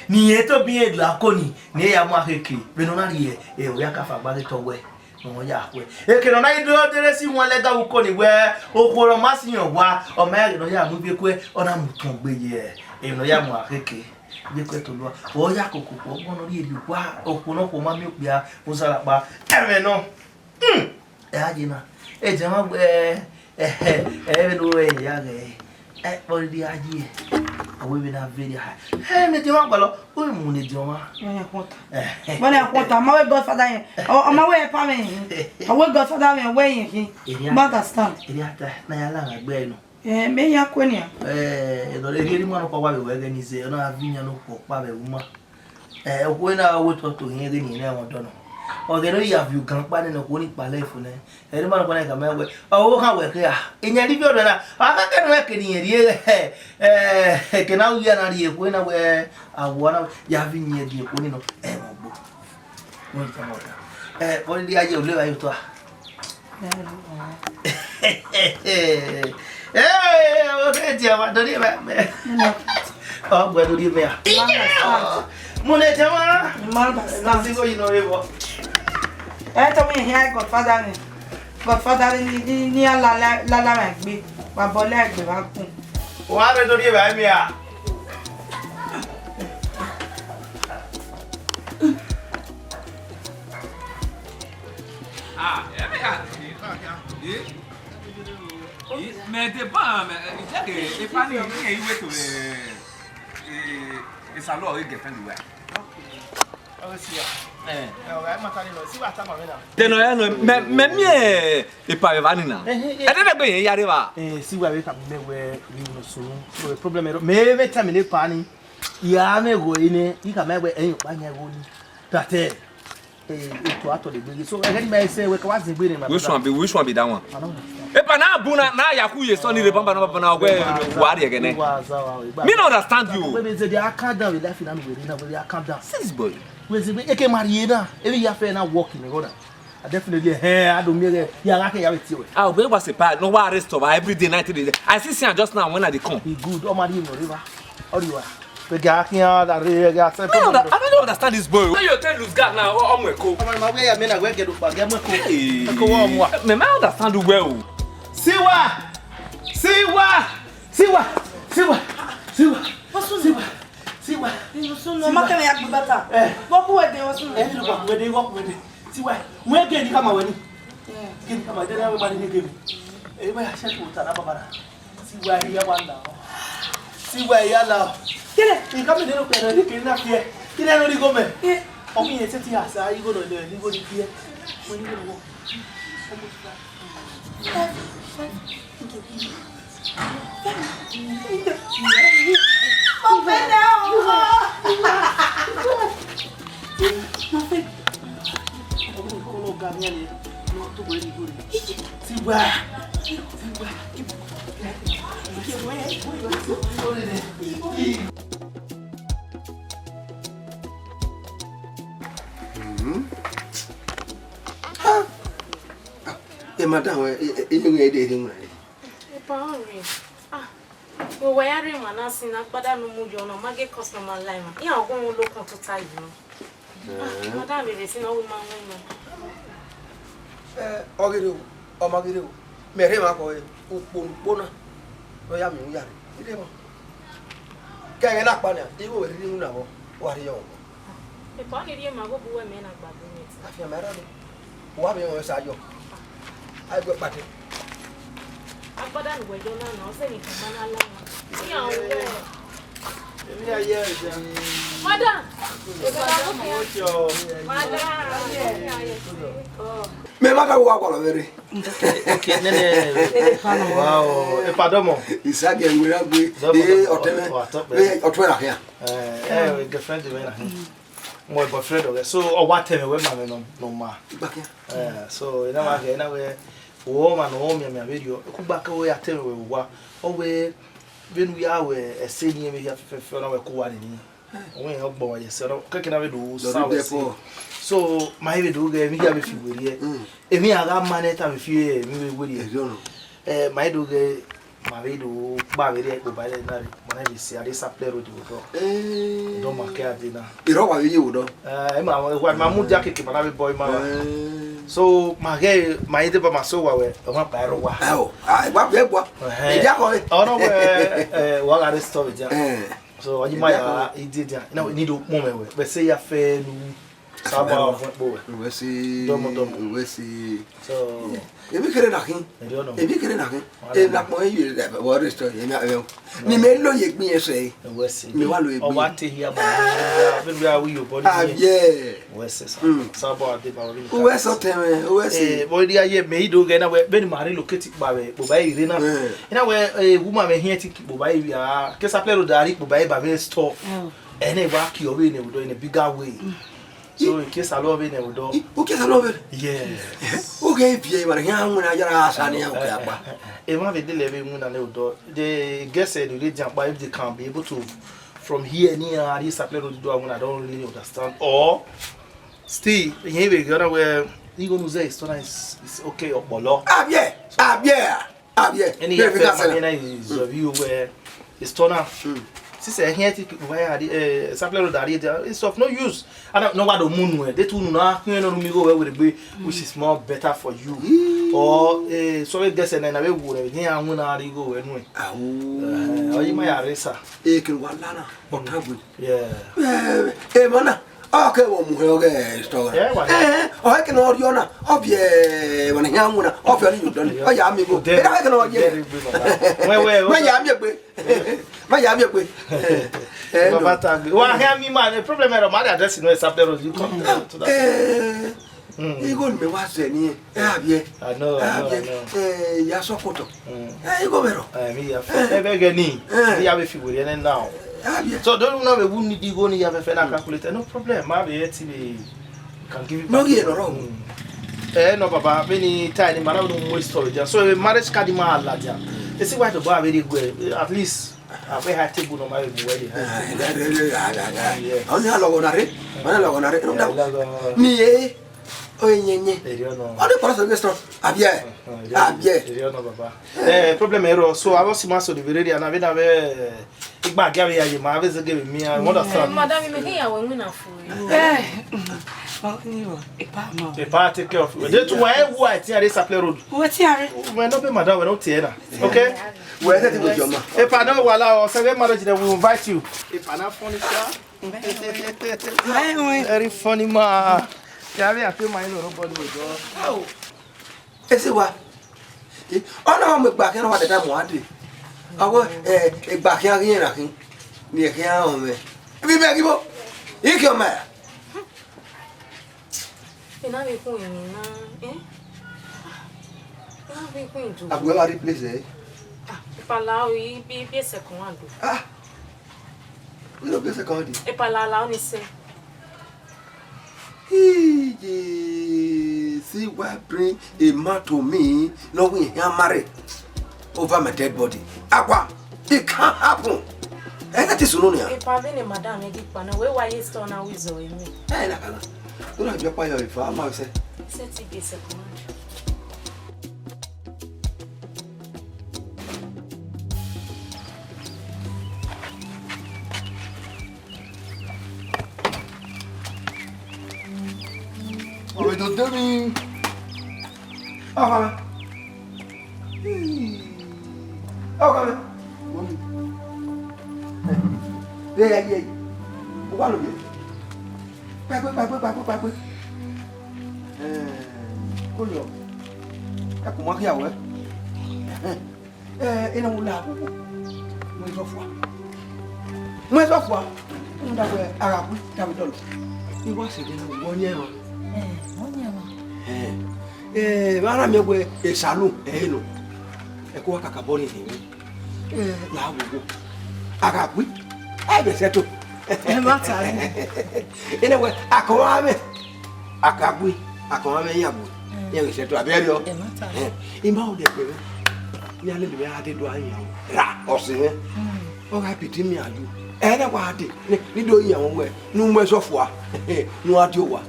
S4: ni e to bi e la ko ni ya mo akeke be no na ri e o ya ka fa gba to we no ya we e ke no na ido dere si won le ga wo ko ni we o ko ro ma si yan wa o me no ya mu bi ku ona mu tun gbe ye e no ya mo akeke bi ku to lo o ya kokoko mo no ri e bi wa o ko no ko ma mi pia o sara pa e me no e ajina e je ma no way ya ge body di aji we be na very high me ti wa gbalo o mu ni di wa
S2: mo na kwota ma we godfather yen o ma we pa me o we godfather yen we yin ki understand
S4: iri ata na ya la gbe no
S2: me ya ko ni
S4: do le ri mo no ko wa be we ge ni se na avinya no ko pa be uma o ko na wo to yin ge ni na won do no o de no ya view kan pa ni no ko ni pa life ne e ma no ko na ka me we o ka we ke ya inya ri bi o na aka ke no ke ni ri ke na u ya na ri ko na we awo na ya vi ni ri ko ni no mo gbo mo ta mo o di aje o le wa yo to o ke ti ama do ni ba o gbe do ri me ya mo le te ma na si go you know ebo
S2: to me here godfather ni la ma gbe babo le gbe wa kun
S4: wa re do ri ba mi ya
S6: mais t'es pas mais il pas ni il veut tout et ça leur est quelqu'un de ouais teno ya no me e pa ve vanina e de gbe ya re ba
S4: si wa we ka me we no so no problem me terminate pa ni ya me go ni I ka me we eyin pa nya go ni that to ato de gbe so e get me say we ka wa se gbe ni ma
S6: which one be that one e pa na bu na yaku ye so ni re pamba na we wari again me no understand you
S4: we say they are calm down with life na we na we are calm down
S6: sis boy
S4: we say e ke marry na e ya fe na work in road definitely I don't me ya ga ke ya with you
S6: ah we was a part no wa arrest over every day night day I see just now when I dey come
S4: e good o marry no river or you are We got here that we got.
S6: I don't understand this boy. When you tell lose guard now, I'm going to go.
S4: I'm my way. I mean, I will get up. Get my coat. Me,
S6: I understand you well.
S4: Siwa.
S2: No matter me yak bata. Walk with them was
S4: Walk with it. Siwa. Where get you come away? Get come away. Everybody give me. Everybody has to put another banana. Siwa here one now. Siwa here now. Get it. You come in the look at it. You can't here. You don't know the government. Oh, me and City has. You go to there. You go to here. When you go to walk.
S2: Open down.
S1: Madam, you made it in
S8: we were hearing man asking that, but I no mood on a market customer line. You are going to look on to tie you. Madam, we see no woman.
S1: Ogiru, Omagiru, Merema, Upona, Oyam Yari. Gang up on it, you will really know what you own.
S8: The party here, my good women are bad in it.
S1: I feel married. What are you saying? I got back.
S8: I'm not going to know anything. Madam,
S1: me mata wa very.
S4: Okay, wow, pardon.
S1: Isagi we are we otwera here.
S4: Girlfriend my boyfriend so what time we man no ma. So you know we woman no me video ku back we attend we wa we when we are a senior we have for na we ko wani ni we help boy yes so keke na we do so my we do get me ga be fi we here e mi aga maneta be fi mi we here my do get my we do ba we there go by na na be see ade supply road we go do market adina
S1: iro wa we you do
S4: e ma wa ma mu ja keke na be boy ma so my guy my ide ba maso wa we o ma pa ro wa
S1: wa be gbo e ja ko
S4: oh no we wa ga store ja so you might did ya now we need to moment we say ya fe nu sabo
S1: we see we see
S4: so
S1: e bi kere na kin e bi kere na kin e na mo yi de wa restore e na ni me lo ye gbin ese
S4: we see
S1: mi wa lo e
S4: o wa te here ba we are we your body
S1: yeah
S4: we see sabo ade ba
S1: we so teme we see
S4: boy dia ye me do ge na we be ni mari locate ba we bo ba ire na ina we woman me here tik bo ba ire a ke supply ro dari bo ba ba me store ene wa ki o we ne do in a bigger way. So in case I love it, I do.
S1: Okay, I love it.
S4: Yes.
S1: Okay, Pierre, but young when I just any of
S4: it might be delivering when I do. The guest said you jump by if they can't be able to from here near this supply to do when I don't really understand. Or still, here we go where you going to say it's okay or below.
S1: Yeah.
S4: Any is a view where it's turned out. Sister here where the supply road it's of no use. I don't know what the moon where they do not know me go where would be which is more better for you. Or so it gets and I would here and when I go anyway. Oh, you might racer.
S1: Can one lana or trouble.
S4: Yeah.
S1: Hey, mana. Okay, okay, story. Oh, I can order you now. Oh, yeah, when I am one of you done. Oh, yeah, me go. I can order you.
S4: Well, I me man. The problem is my address is no supply. You come to that.
S1: You go me what say ni?
S4: I know.
S1: Ya so photo. You go vero.
S4: Me ya. Beg ni. Me ya be figure and now. So don't know we wouldn't need go ni have a calculator. No problem. Ma be TV can give you.
S1: No get wrong.
S4: No papa. Many time man no more storage. So marriage card ma alaja. You see why the boy very good. At least I pay high table no my wedding.
S1: Only a logo na re. Mana logo na re. Ni Oh, nye. All the parts of the restaurant. Abia.
S4: Baba. Problem error. So I was master the video and I will have a bag area. You might have given me a wonderful.
S8: Madam, you may hear when we are for
S4: a party care of it. Why white here is a play road?
S2: What's here?
S4: We're not be madam, we're not here. Okay?
S1: Where is it with your man?
S4: If I know allow us, seven marriage that will invite you. If I not funny, very funny, ma. Carry a few minor nobody will go.
S1: Oh, is it what? Oh, no, I'm back in what the time wanted. I was a back here near here. Be back, you come here.
S8: I'm
S1: going to replace it.
S8: Palau e be second.
S1: Ah, we don't be second.
S8: E palala ni se.
S1: See why bring a man to me, no we can marry over my dead body. Aqua, it can't happen. And that is only
S8: a pavine, madam, a deep panel. Where you stone a wizard in me?
S1: Hey, don't have your fire if I'm out.
S8: Set it be second.
S1: Oh, don't tell me. Oh, come yeah. One of you. Back. Cool. I come here, well. In a lab. Where's off one? Arab, Capital. He was again 1 year. Mara mi we e salon no e ko kaka bori ni la wo agapi e be seto
S2: E mata
S1: ene we akwa me akapi akwa me yabo ye be seto abia yo
S2: e mata
S1: e ma o de pe ni ale le ade do ayan ra o se o ga piti mi aju e na kwa ade ni do yan we nu mo sofo a nu ade o wa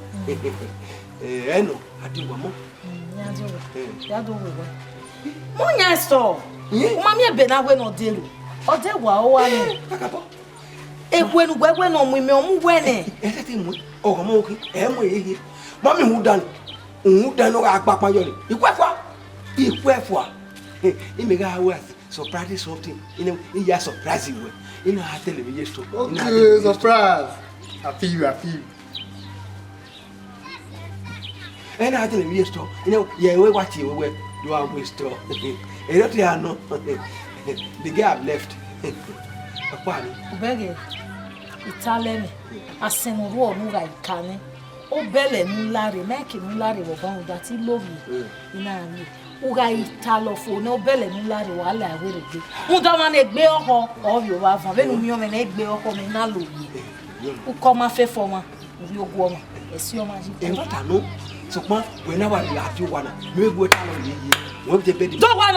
S1: no ade wa mo
S2: Munya so. Umami ebe na we no delu. Ode wa o wa ni.
S1: Akabo.
S2: Ekwenu gwegwe no mu mi omu wene.
S1: Tete mu. O ko mo oki. E mo ehe. Mo mi hu dan. Hu dan no agba yo ni. Ikwefo. Imi ga wa surprise something. Ina ya surprise we. Ina ha television show.
S9: Okay, surprise. I feel you.
S1: And I tell you, yes, you know, yeah, we watch you, we do our way store. And not here, no, the girl left.
S2: Bege, Italian, a senoro, Muga, Cane, O Belle, Mulari, make Mulari, or bound that he love you. In a Uga Italo for no Belle, Mulari, while I will be. Mudaman egg bear or you have a very young egg bear home in Nalu. Ukoma fe forma, you go, as your magic.
S1: And what I know. So, whenever you have to one, maybe go down on you. Won't the bed?
S2: Don't want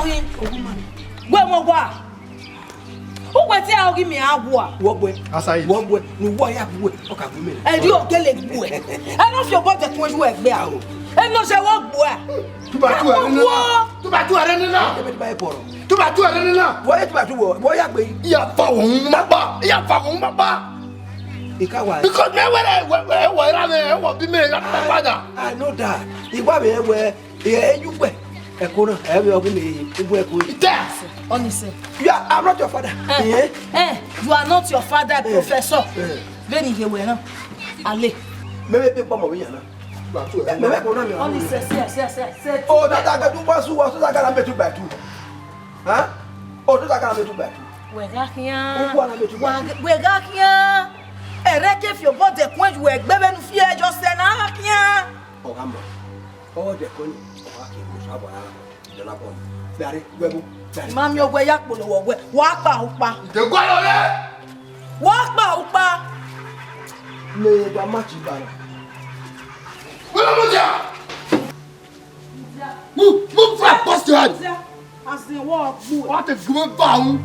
S2: him. Where more what? Who was there? Give me a war. What way?
S9: As I
S1: what way? No, why have we? Okay, women.
S2: And you tell it. I don't feel about the 20 work there. And no, say what boy.
S9: To back to arena. Why
S1: Because
S9: me where be me father.
S1: I know that. If I were you were a corner, every me,
S2: Honestly.
S1: Yeah, I'm not your father.
S2: You are not your father, Professor. Very well. Ale.
S1: Maybe people more yana.
S2: Honestly, yes.
S1: Oh, that I got to pass who was I got to back to. Huh? Oh, that I got to back.
S2: We're got here. If your body point where Benin fear just an arkia.
S1: Oh, Hammer. Oh, the coin.
S2: Mammy, where Yakul walk out.
S9: The
S2: Walk out.
S1: May the match better.
S9: Move fast, post your hand.
S2: As they walk,
S9: what a good bound.